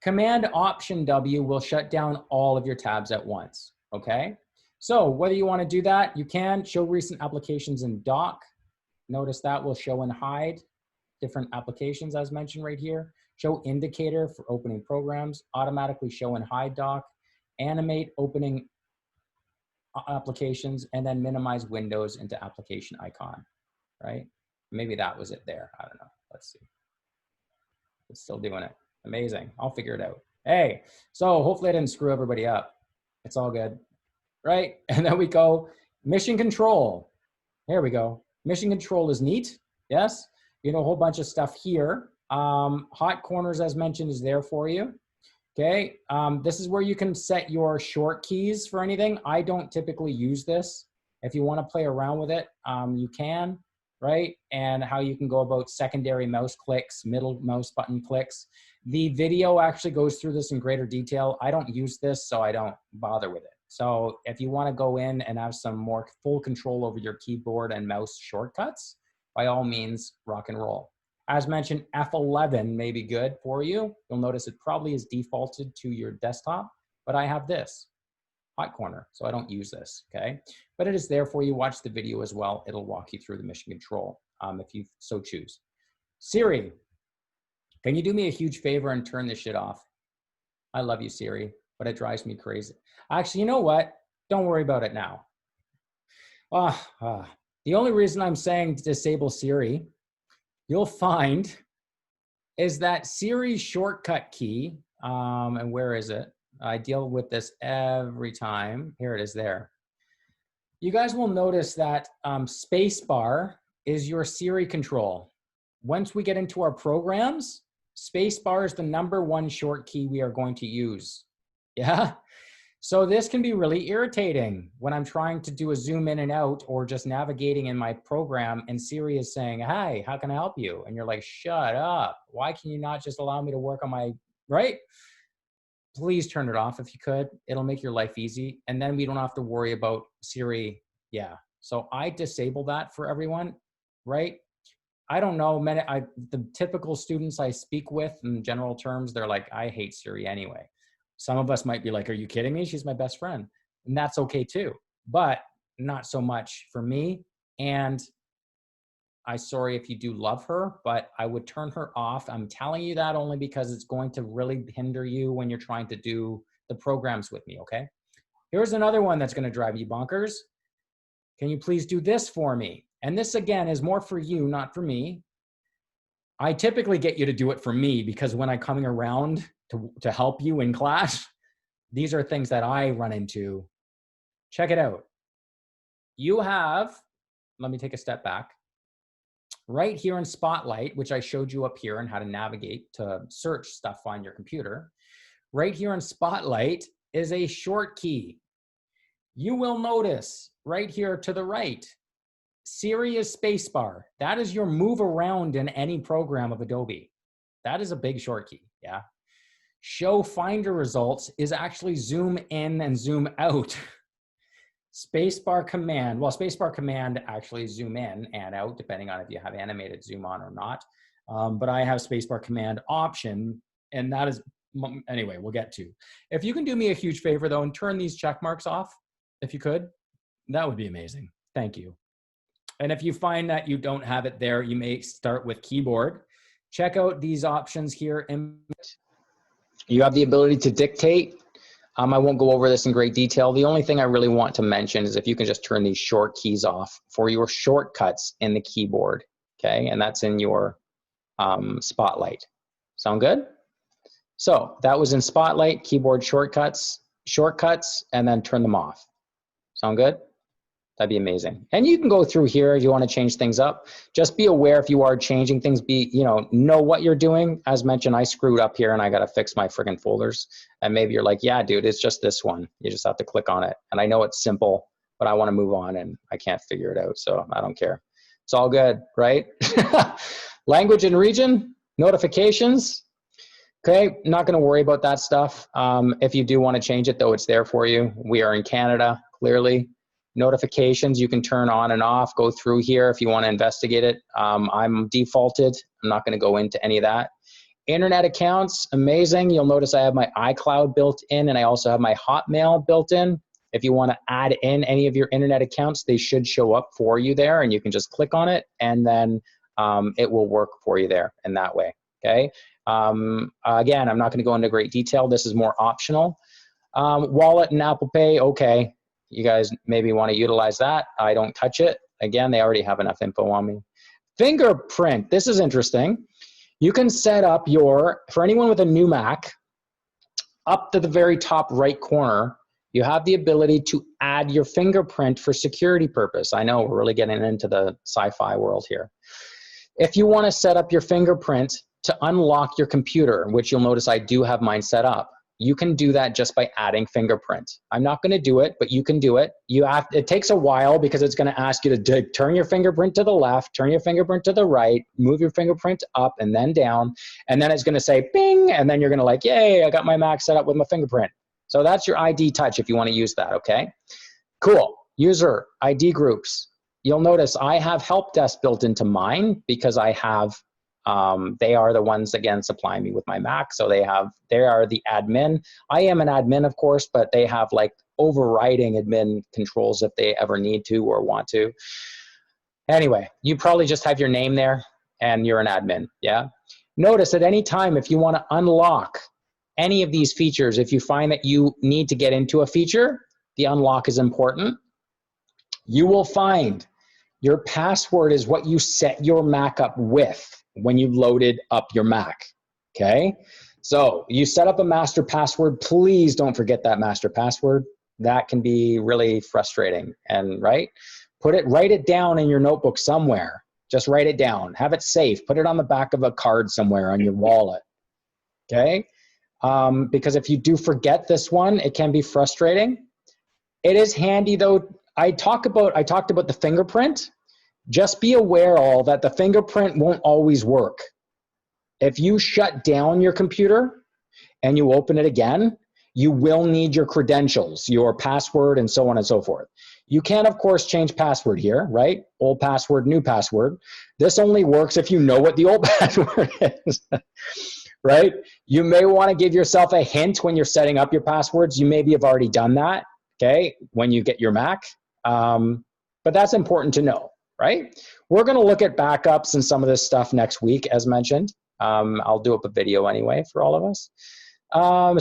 Command Option W will shut down all of your tabs at once, okay? So whether you want to do that, you can show recent applications in dock. Notice that will show and hide different applications as mentioned right here. Show indicator for opening programs, automatically show and hide dock, animate opening applications, and then minimize windows into application icon, right? Maybe that was it there. I don't know. Let's see. It's still doing it. Amazing. I'll figure it out. Hey, so hopefully I didn't screw everybody up. It's all good, right? And then we go mission control. Here we go. Mission control is neat. Yes. You know, a whole bunch of stuff here. Hot corners, as mentioned, is there for you. Okay. This is where you can set your short keys for anything. I don't typically use this. If you want to play around with it, you can, right? And how you can go about secondary mouse clicks, middle mouse button clicks. The video actually goes through this in greater detail. I don't use this, so I don't bother with it. So if you want to go in and have some more full control over your keyboard and mouse shortcuts, by all means, rock and roll. As mentioned, F11 may be good for you. You'll notice it probably is defaulted to your desktop, but I have this hot corner, so I don't use this, okay? But it is there for you. Watch the video as well. It'll walk you through the mission control if you so choose. Siri, can you do me a huge favor and turn this shit off? I love you, Siri, but it drives me crazy. Actually, you know what? Don't worry about it now. The only reason I'm saying to disable Siri, you'll find, is that Siri shortcut key, and where is it? I deal with this every time. Here it is there. You guys will notice that spacebar is your Siri control. once we get into our programs, spacebar is the #1 short key we are going to use. Yeah. So this can be really irritating when I'm trying to do a zoom in and out or just navigating in my program and Siri is saying, "Hi, how can I help you?" And you're like, "Shut up. Why can you not just allow me to work on my," right? Please turn it off if you could. It'll make your life easy. And then we don't have to worry about Siri. Yeah. So I disable that for everyone, right? I don't know, the typical students I speak with in general terms, they're like, I hate Siri anyway. Some of us might be like, are you kidding me? She's my best friend. And that's okay too, but not so much for me. And I'm sorry if you do love her, but I would turn her off. I'm telling you that only because it's going to really hinder you when you're trying to do the programs with me, okay? Here's another one that's gonna drive you bonkers. Can you please do this for me? And this again is more for you, not for me. I typically get you to do it for me because when I'm coming around to help you in class, these are things that I run into. Check it out. You have, let me take a step back. Right here in Spotlight, which I showed you up here and how to navigate to search stuff on your computer. Right here in Spotlight is a short key. You will notice right here to the right, Siri is spacebar. That is your move around in any program of Adobe. That is a big short key, yeah. Show Finder results is actually zoom in and zoom out. Spacebar command, well, spacebar command actually zoom in and out depending on if you have animated zoom on or not. But I have spacebar command option, and that is, anyway, we'll get to. If you can do me a huge favor though and turn these check marks off, if you could, that would be amazing. Thank you. And if you find that you don't have it there, you may start with keyboard. Check out these options here. You have the ability to dictate. I won't go over this in great detail. The only thing I really want to mention is if you can just turn these short keys off for your shortcuts in the keyboard, okay? And that's in your Spotlight. Sound good? So that was in Spotlight, keyboard shortcuts, and then turn them off. Sound good? That'd be amazing. And you can go through here if you want to change things up. Just be aware if you are changing things, know what you're doing. As mentioned, I screwed up here and I got to fix my friggin' folders. And maybe you're like, yeah, dude, it's just this one. You just have to click on it. And I know it's simple, but I want to move on and I can't figure it out. So I don't care. It's all good, right? Language and region, notifications. Okay, not going to worry about that stuff. If you do want to change it though, it's there for you. We are in Canada, clearly. Notifications you can turn on and off, go through here if you want to investigate it. I'm defaulted. I'm not going to go into any of that. Internet accounts, amazing. You'll notice I have my iCloud built in and I also have my Hotmail built in. If you want to add in any of your internet accounts, they should show up for you there and you can just click on it and then it will work for you there in that way, okay? Again, I'm not going to go into great detail. This is more optional. Wallet and Apple Pay, okay. You guys maybe want to utilize that. I don't touch it. Again, they already have enough info on me. Fingerprint, this is interesting. You can set up for anyone with a new Mac, up to the very top right corner, you have the ability to add your fingerprint for security purpose. I know we're really getting into the sci-fi world here. If you want to set up your fingerprint to unlock your computer, which you'll notice I do have mine set up, you can do that just by adding fingerprint. I'm not going to do it, but you can do it. It takes a while because it's going to ask you to turn your fingerprint to the left, turn your fingerprint to the right, move your fingerprint up and then down, and then it's going to say bing, and then you're going to like, yay, I got my Mac set up with my fingerprint. So that's your ID touch if you want to use that, okay? Cool. User ID groups. You'll notice I have help desk built into mine because I have they are the ones, again, supplying me with my Mac. So they are the admin. I am an admin, of course, but they have like overriding admin controls if they ever need to or want to. Anyway, you probably just have your name there and you're an admin, yeah? Notice at any time, if you want to unlock any of these features, if you find that you need to get into a feature, the unlock is important. You will find your password is what you set your Mac up with when you loaded up your Mac, okay? So you set up a master password, please don't forget that master password. That can be really frustrating, and write it down in your notebook somewhere, Just write it down. Have it safe. Put it on the back of a card somewhere on your wallet. Okay? Because if you do forget this one, it can be frustrating. It is handy though. I talked about the fingerprint. Just be aware all that the fingerprint won't always work. If you shut down your computer and you open it again, you will need your credentials, your password, and so on and so forth. You can, of course, change password here, right? Old password, new password. This only works if you know what the old password is, right? You may want to give yourself a hint when you're setting up your passwords. You maybe have already done that, okay, when you get your Mac. But that's important to know, right? We're going to look at backups and some of this stuff next week, as mentioned. I'll do up a video anyway for all of us.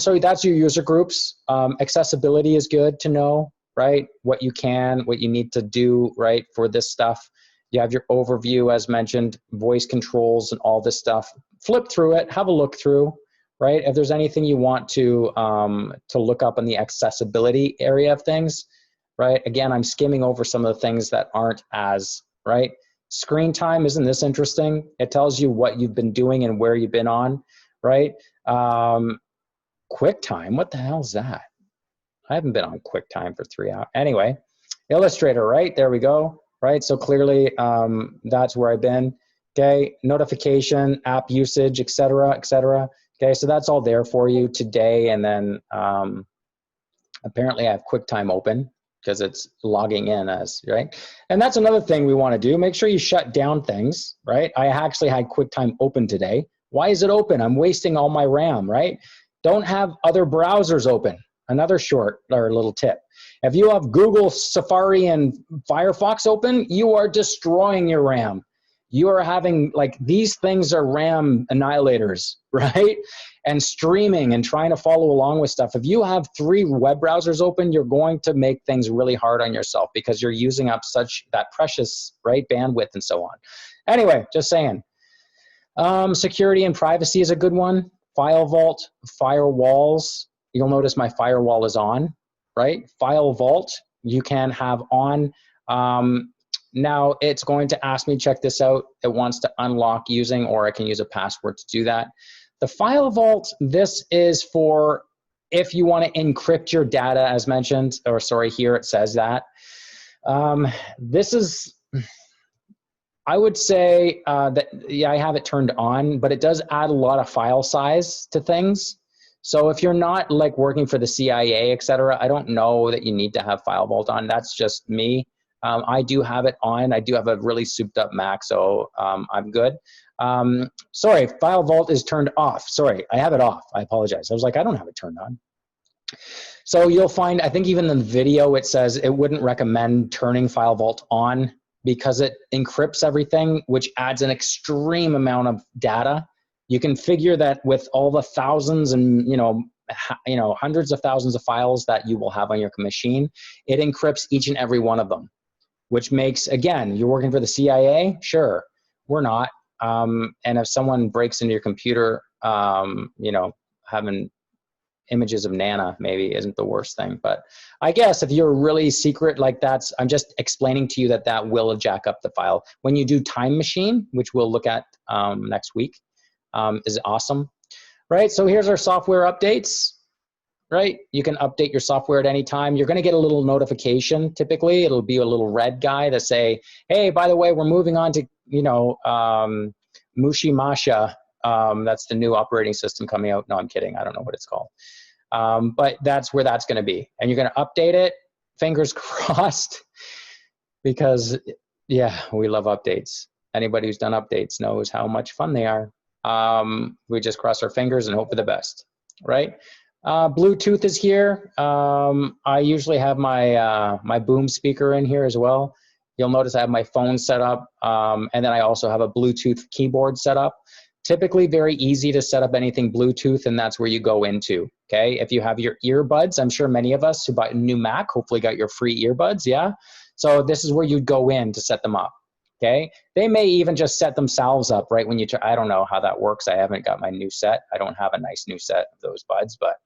So that's your user groups. Accessibility is good to know, right? What you can, what you need to do, right, for this stuff. You have your overview, as mentioned, voice controls and all this stuff. Flip through it, have a look through, right? If there's anything you want to look up in the accessibility area of things, right? Again, I'm skimming over some of the things that aren't as, right? Screen time, isn't this interesting? It tells you what you've been doing and where you've been on, right? QuickTime, what the hell is that? I haven't been on QuickTime for 3 hours. Anyway, Illustrator, right? There we go, right? So clearly that's where I've been. Okay, notification, app usage, et cetera, et cetera. Okay, so that's all there for you today. And then apparently I have QuickTime open because it's logging in as, right? And that's another thing we want to do. Make sure you shut down things, right? I actually had QuickTime open today. Why is it open? I'm wasting all my RAM, right? Don't have other browsers open. Another short or little tip. If you have Google, Safari, and Firefox open, you are destroying your RAM. You are having, like, these things are RAM annihilators, right? And streaming and trying to follow along with stuff. If you have 3 web browsers open, you're going to make things really hard on yourself because you're using up such that precious, right, bandwidth and so on. Anyway, just saying. Security and privacy is a good one. File vault, firewalls. You'll notice my firewall is on, right? File vault, you can have on. Now it's going to ask me, check this out. It wants to unlock using, or I can use a password to do that. The file vault, this is for if you want to encrypt your data, as mentioned, or sorry, here it says that. This is, I would say that, yeah, I have it turned on, but it does add a lot of file size to things. So if you're not like working for the CIA, et cetera, I don't know that you need to have File Vault on. That's just me. I do have it on. I do have a really souped up Mac, so I'm good. Sorry, File Vault is turned off. Sorry, I have it off. I apologize. I was like, I don't have it turned on. So you'll find, I think even in the video, it says it wouldn't recommend turning File Vault on because it encrypts everything, which adds an extreme amount of data. You can figure that with all the thousands and hundreds of thousands of files that you will have on your machine, it encrypts each and every one of them, which makes, again, you're working for the CIA? Sure, we're not. And if someone breaks into your computer, having images of Nana maybe isn't the worst thing. But I guess if you're really secret like that's, I'm just explaining to you that that will jack up the file. When you do Time Machine, which we'll look at next week, is awesome, right? So here's our software updates, right? You can update your software at any time. You're gonna get a little notification, typically. It'll be a little red guy that say, hey, by the way, we're moving on to, Mushi Masha. That's the new operating system coming out. No, I'm kidding, I don't know what it's called. But that's where that's gonna be. And you're gonna update it, fingers crossed, because yeah, we love updates. Anybody who's done updates knows how much fun they are. We just cross our fingers and hope for the best, right? Bluetooth is here. I usually have my my boom speaker in here as well. You'll notice I have my phone set up, and then I also have a Bluetooth keyboard set up. Typically very easy to set up anything Bluetooth, and that's where you go into, okay? If you have your earbuds, I'm sure many of us who bought a new Mac hopefully got your free earbuds, yeah? So this is where you'd go in to set them up. Okay, they may even just set themselves up right when you, I don't know how that works. I haven't got my new set. I don't have a nice new set of those buds, but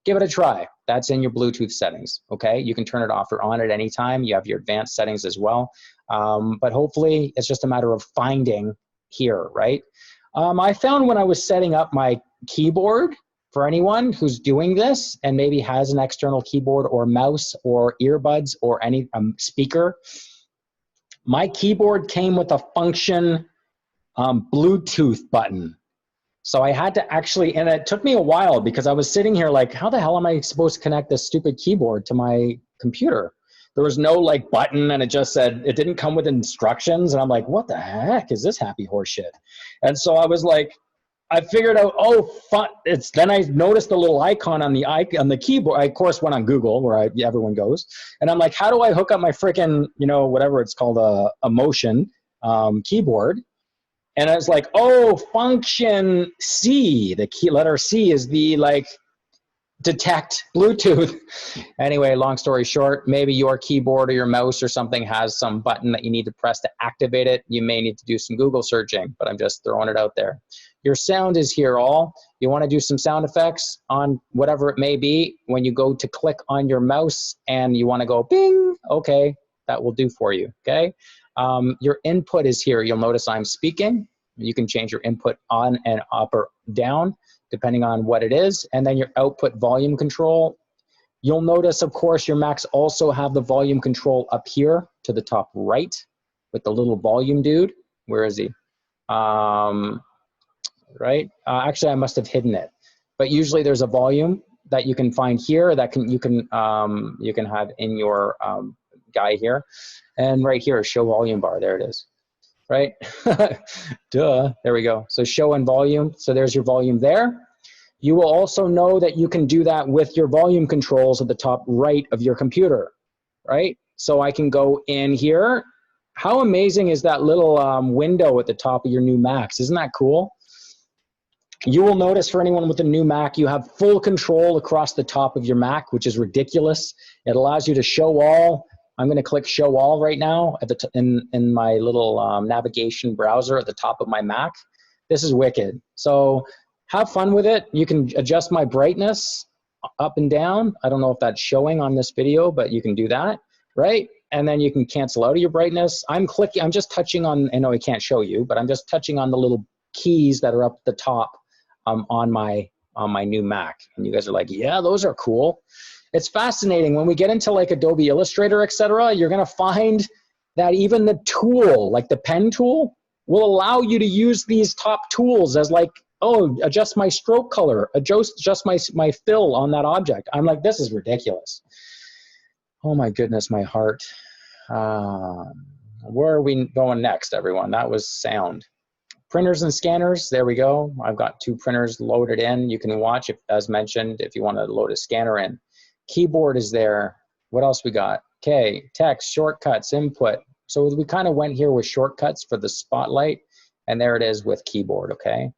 give it a try. That's in your Bluetooth settings, okay? You can turn it off or on at any time. You have your advanced settings as well. But hopefully it's just a matter of finding here, right? I found when I was setting up my keyboard, for anyone who's doing this and maybe has an external keyboard or mouse or earbuds or any speaker, my keyboard came with a function Bluetooth button. So I had to actually, and it took me a while because I was sitting here like, how the hell am I supposed to connect this stupid keyboard to my computer? There was no like button, and it just said, it didn't come with instructions. And I'm like, what the heck is this happy horse shit? And so I was like, I figured out, oh, fun. Then I noticed the little icon on the keyboard. I, of course, went on Google, where everyone goes. And I'm like, how do I hook up my freaking, whatever it's called, a motion keyboard? And I was like, oh, function C. The key letter C is the detect Bluetooth. Anyway, long story short, maybe your keyboard or your mouse or something has some button that you need to press to activate it. You may need to do some Google searching, but I'm just throwing it out there. Your sound is here all. You want to do some sound effects on whatever it may be. When you go to click on your mouse and you want to go bing, okay, that will do for you, okay? Your input is here. You'll notice I'm speaking. You can change your input on and up or down, depending on what it is. And then your output volume control. You'll notice, of course, your Macs also have the volume control up here to the top right with the little volume dude. Where is he? Right? Actually, I must have hidden it. But usually there's a volume that you can find here that you can have in your guy here. And right here, show volume bar. There it is. Right? Duh. There we go. So show and volume. So there's your volume there. You will also know that you can do that with your volume controls at the top right of your computer, right? So I can go in here. How amazing is that little window at the top of your new Macs? Isn't that cool? You will notice for anyone with a new Mac, you have full control across the top of your Mac, which is ridiculous. It allows you to show all. I'm going to click show all right now at in my little navigation browser at the top of my Mac. This is wicked. So have fun with it. You can adjust my brightness up and down. I don't know if that's showing on this video, but you can do that, right? And then you can cancel out of your brightness. I'm just touching on, I know I can't show you, but I'm just touching on the little keys that are up at the top on my new Mac. And you guys are like, yeah, those are cool. It's fascinating. When we get into like Adobe Illustrator, etc., you're going to find that even the tool, like the pen tool, will allow you to use these top tools as like, oh, adjust my stroke color, adjust my fill on that object. I'm like, this is ridiculous. Oh my goodness, my heart. Where are we going next, everyone? That was sound. Printers and scanners, there we go. I've got 2 printers loaded in. You can watch, as mentioned, if you want to load a scanner in. Keyboard is there. What else we got? Okay, text, shortcuts, input. So we kind of went here with shortcuts for the spotlight, and there it is with keyboard, okay?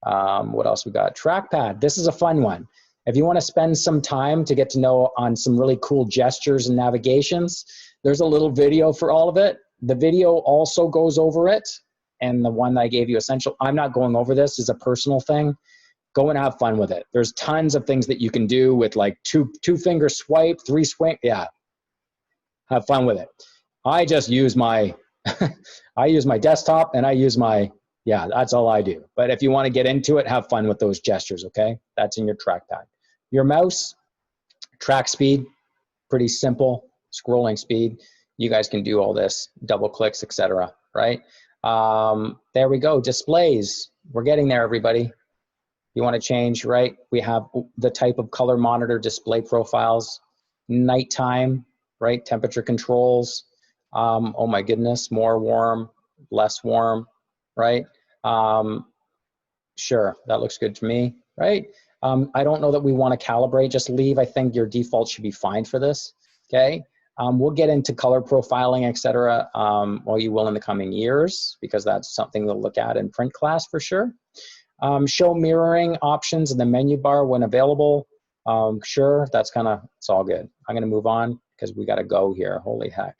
What else we got? Trackpad, this is a fun one. If you want to spend some time to get to know on some really cool gestures and navigations, there's a little video for all of it. The video also goes over it, and the one that I gave you, Essential, I'm not going over this, is a personal thing. Go and have fun with it. There's tons of things that you can do with like two finger swipe, 3 swing, yeah. Have fun with it. I just use my, I use my desktop and I use my, yeah, that's all I do. But if you want to get into it, have fun with those gestures, okay? That's in your trackpad. Your mouse, track speed, pretty simple, scrolling speed. You guys can do all this, double clicks, etc., right? There we go, displays. We're getting there, everybody. You want to change, right? We have the type of color monitor display profiles, nighttime, right? Temperature controls. Oh my goodness, more warm, less warm, right? Sure, that looks good to me, right? I don't know that we want to calibrate, just leave. I think your default should be fine for this, okay? We'll get into color profiling, etc. Well, you will in the coming years, because that's something we'll look at in print class for sure. Show mirroring options in the menu bar when available. Sure, that's it's all good. I'm gonna move on because we gotta go here, holy heck.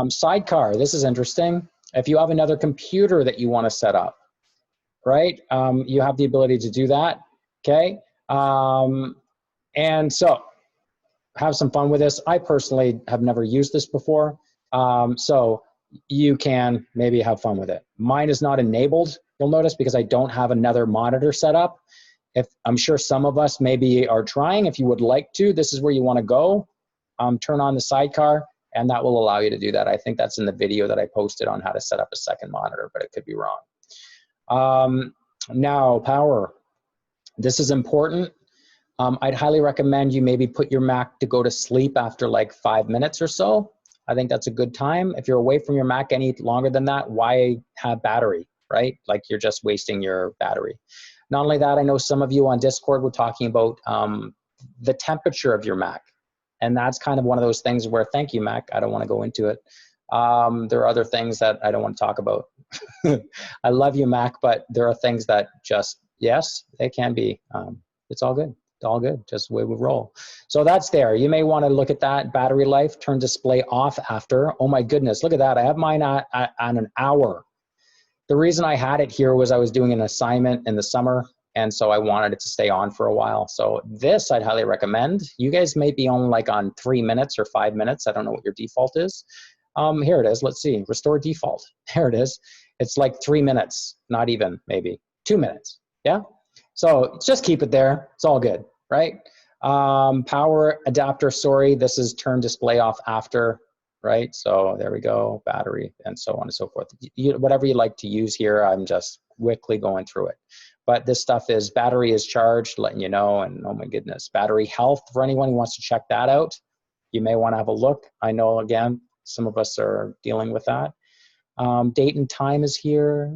Sidecar, this is interesting. If you have another computer that you wanna set up, right? You have the ability to do that, okay? And so have some fun with this. I personally have never used this before. So you can maybe have fun with it. Mine is not enabled, you'll notice, because I don't have another monitor set up. If I'm sure some of us maybe are trying, if you would like to, this is where you want to go. Turn on the sidecar, and that will allow you to do that. I think that's in the video that I posted on how to set up a second monitor, but it could be wrong. Now, power. This is important. I'd highly recommend you maybe put your Mac to go to sleep after like 5 minutes or so. I think that's a good time. If you're away from your Mac any longer than that, why have battery, right? Like you're just wasting your battery. Not only that, I know some of you on Discord were talking about the temperature of your Mac. And that's kind of one of those things where, thank you, Mac, I don't want to go into it. There are other things that I don't want to talk about. I love you, Mac, but there are things that just, yes, they can be. It's all good. It's all good, just the way we roll. So that's there. You may want to look at that. Battery life, turn display off after. Oh my goodness, look at that. I have mine on an hour. The reason I had it here was I was doing an assignment in the summer, and so I wanted it to stay on for a while. So this I'd highly recommend. You guys may be on like on 3 minutes or 5 minutes. I don't know what your default is. Here it is. Let's see. Restore default. There it is. It's like 3 minutes, not even, maybe 2 minutes. Yeah. So just keep it there. It's all good, right? Power adapter, sorry, this is turn display off after, right? So there we go, battery, and so on and so forth. Whatever you like to use here, I'm just quickly going through it. But this stuff is battery is charged, letting you know, and oh my goodness, battery health for anyone who wants to check that out. You may want to have a look. I know, again, some of us are dealing with that. Date and time is here.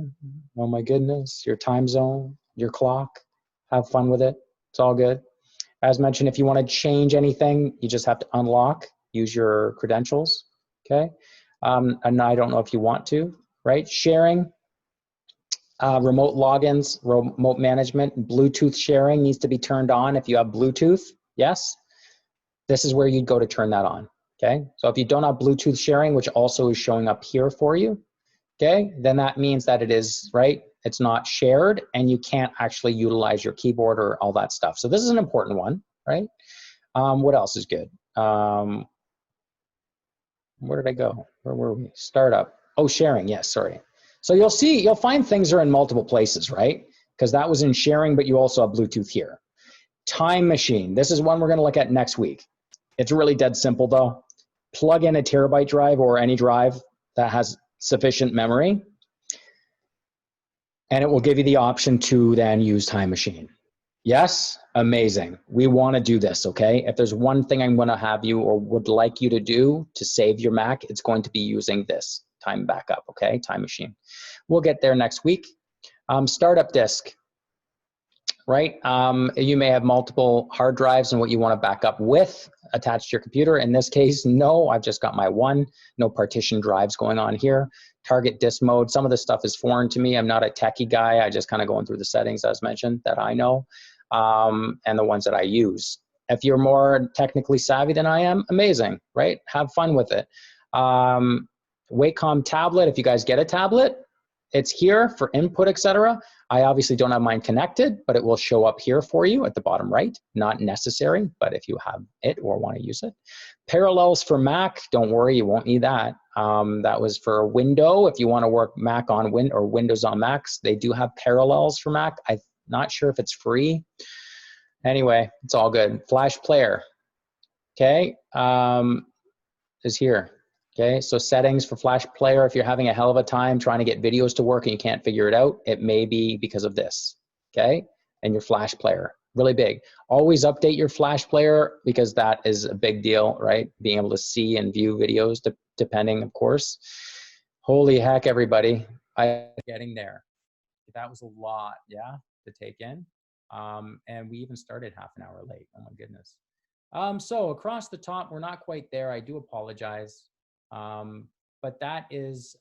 Oh my goodness, your time zone, your clock. Have fun with it. It's all good. As mentioned, if you want to change anything, you just have to unlock, use your credentials, okay? And I don't know if you want to, right? Sharing, remote logins, remote management, Bluetooth sharing needs to be turned on if you have Bluetooth, yes? This is where you'd go to turn that on, okay? So if you don't have Bluetooth sharing, which also is showing up here for you, okay, then that means that it is, right, it's not shared and you can't actually utilize your keyboard or all that stuff. So this is an important one, right? What else is good? Where did I go? Where were we? Startup. Oh, sharing, yes, sorry. So you'll find things are in multiple places, right? Because that was in sharing, but you also have Bluetooth here. Time machine, this is one we're gonna look at next week. It's really dead simple though. Plug in a terabyte drive or any drive that has sufficient memory, and it will give you the option to then use Time Machine. Yes, amazing. We want to do this, okay? If there's one thing I'm going to have you or would like you to do to save your Mac, it's going to be using this Time Backup, okay? Time Machine. We'll get there next week. Startup disk, right? You may have multiple hard drives and what you want to back up with attached to your computer. In this case, no, I've just got my one. No partition drives going on here. Target disk mode. Some of this stuff is foreign to me. I'm not a techie guy. I just kind of going through the settings as mentioned that I know and the ones that I use. If you're more technically savvy than I am, amazing, right? Have fun with it. Wacom tablet, if you guys get a tablet, it's here for input, etc. I obviously don't have mine connected, but it will show up here for you at the bottom right. Not necessary, but if you have it or want to use it. Parallels for Mac, don't worry, you won't need that. That was for Windows. If you want to work Mac on or Windows on Macs, they do have Parallels for Mac. I'm not sure if it's free. Anyway, it's all good. Flash player, okay, is here. Okay, so settings for Flash player, if you're having a hell of a time trying to get videos to work and you can't figure it out, it may be because of this, okay? And your Flash player, really big. Always update your Flash player because that is a big deal, right? Being able to see and view videos, depending, of course. Holy heck, everybody, I'm getting there. That was a lot, yeah, to take in. And we even started half an hour late, oh my goodness. So across the top, we're not quite there. I do apologize. But that is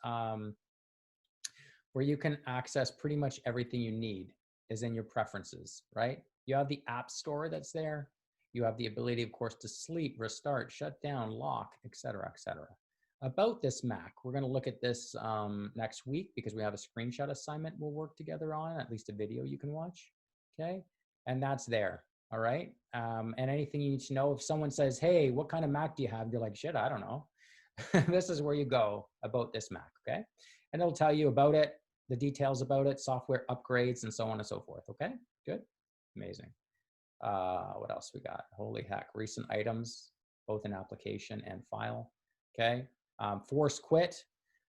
where you can access pretty much everything you need is in your preferences, right? You have the app store that's there. You have the ability, of course, to sleep, restart, shut down, lock, etc., etc. About this Mac, we're going to look at this next week because we have a screenshot assignment we'll work together on, at least a video you can watch, okay? And that's there. All right. And anything you need to know, if someone says, hey, what kind of Mac do you have? You're like, shit, I don't know. This is where you go about this Mac, okay? And it'll tell you about it, the details about it, software upgrades, and so on and so forth, okay? Good, amazing. What else we got? Holy heck, recent items, both in application and file, okay? Force quit,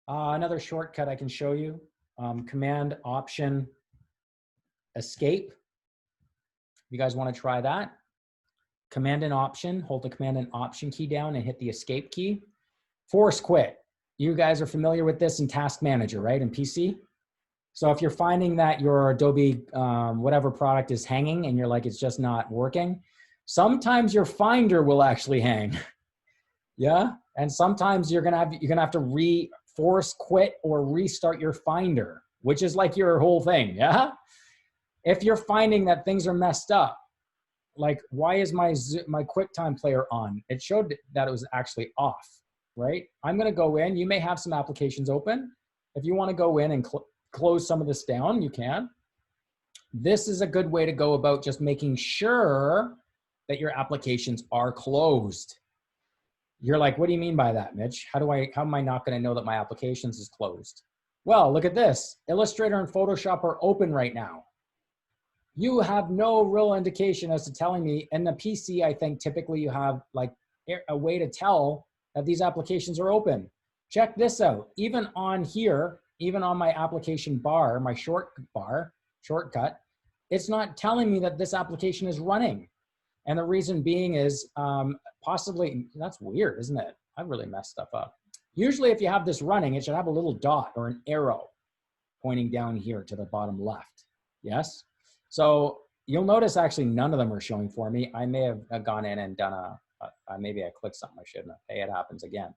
another shortcut I can show you. Command Option Escape. You guys want to try that? Command and Option, hold the Command and Option key down and hit the Escape key. Force quit. You guys are familiar with this in Task Manager, right, in PC? So if you're finding that your Adobe whatever product is hanging and you're like, it's just not working, sometimes your Finder will actually hang. Yeah, and sometimes you're gonna have to force quit or restart your Finder, which is like your whole thing. Yeah, if you're finding that things are messed up, like why is my QuickTime player on? It showed that it was actually off, right? I'm gonna go in. You may have some applications open. If you want to go in and close some of this down, you can. This is a good way to go about just making sure that your applications are closed. You're like, what do you mean by that, Mitch? How am I not going to know that my applications is closed? Well, look at this. Illustrator and Photoshop are open right now. You have no real indication as to telling me. In the PC, I think typically you have like a way to tell that these applications are open. Check this out. Even on here, even on my application bar, my shortcut, it's not telling me that this application is running. And the reason being is possibly, that's weird, isn't it? I've really messed stuff up. Usually if you have this running, it should have a little dot or an arrow pointing down here to the bottom left. Yes? So you'll notice actually none of them are showing for me. I may have gone in and done maybe I clicked something I shouldn't have. Hey, it happens again.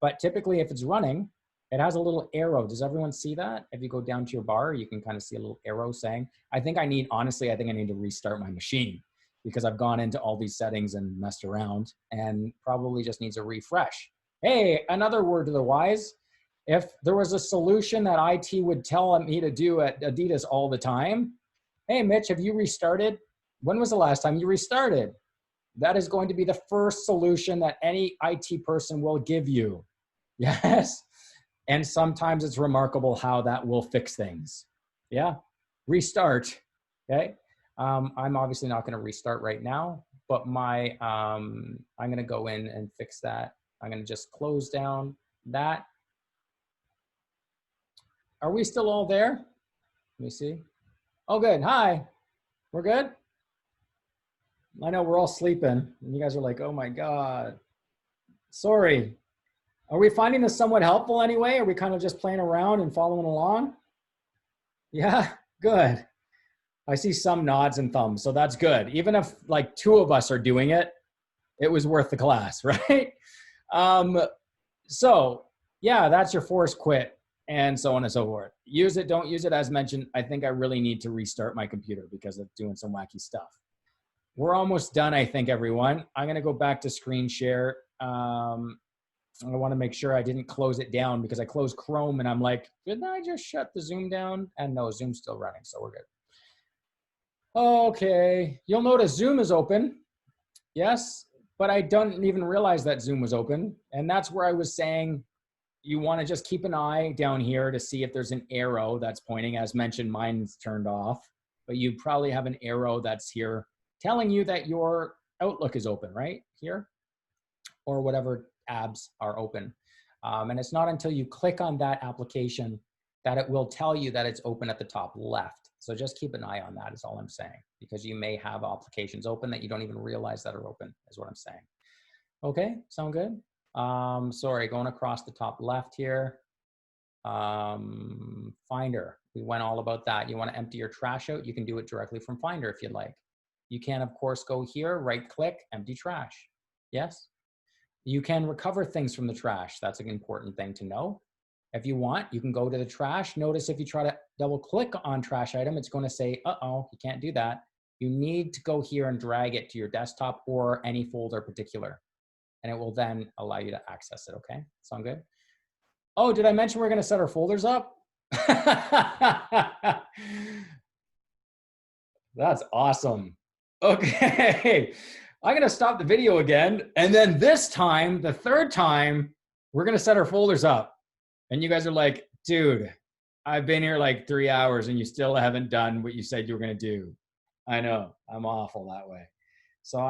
But typically if it's running, it has a little arrow. Does everyone see that? If you go down to your bar, you can kind of see a little arrow saying, honestly, I think I need to restart my machine because I've gone into all these settings and messed around and probably just needs a refresh. Hey, another word to the wise. If there was a solution that IT would tell me to do at Adidas all the time, hey, Mitch, have you restarted? When was the last time you restarted? That is going to be the first solution that any IT person will give you. Yes. And sometimes it's remarkable how that will fix things. Yeah. Restart. Okay. I'm obviously not going to restart right now, but I'm going to go in and fix that. I'm going to just close down that. Are we still all there? Let me see. Oh, good. Hi. We're good? I know we're all sleeping. And you guys are like, oh my God. Sorry. Are we finding this somewhat helpful anyway? Are we kind of just playing around and following along? Yeah, good. I see some nods and thumbs, so that's good. Even if like 2 of us are doing it, it was worth the class, right? So yeah, that's your force quit and so on and so forth. Use it, don't use it. As mentioned, I think I really need to restart my computer because of doing some wacky stuff. We're almost done, I think, everyone. I'm gonna go back to screen share. I want to make sure I didn't close it down because I closed Chrome and I'm like, didn't I just shut the Zoom down? And no, Zoom's still running, so we're good. Okay, you'll notice Zoom is open. Yes, but I don't even realize that Zoom was open. And that's where I was saying you want to just keep an eye down here to see if there's an arrow that's pointing. As mentioned, mine's turned off, but you probably have an arrow that's here telling you that your Outlook is open, right? Here, or whatever tabs are open. And it's not until you click on that application that it will tell you that it's open at the top left. So just keep an eye on that is all I'm saying, because you may have applications open that you don't even realize that are open is what I'm saying. Okay, sound good? Sorry, going across the top left here. Finder, we went all about that. You want to empty your trash out, you can do it directly from Finder if you'd like. You can, of course, go here, right click, empty trash. Yes? You can recover things from the trash. That's an important thing to know. If you want, you can go to the trash. Notice if you try to double click on trash item, it's going to say, uh-oh, you can't do that. You need to go here and drag it to your desktop or any folder particular. And it will then allow you to access it, okay? Sound good? Oh, did I mention we're gonna set our folders up? That's awesome. Okay. I'm going to stop the video again. And then this time, the third time, we're going to set our folders up. And you guys are like, dude, I've been here like 3 hours and you still haven't done what you said you were going to do. I know, I'm awful that way.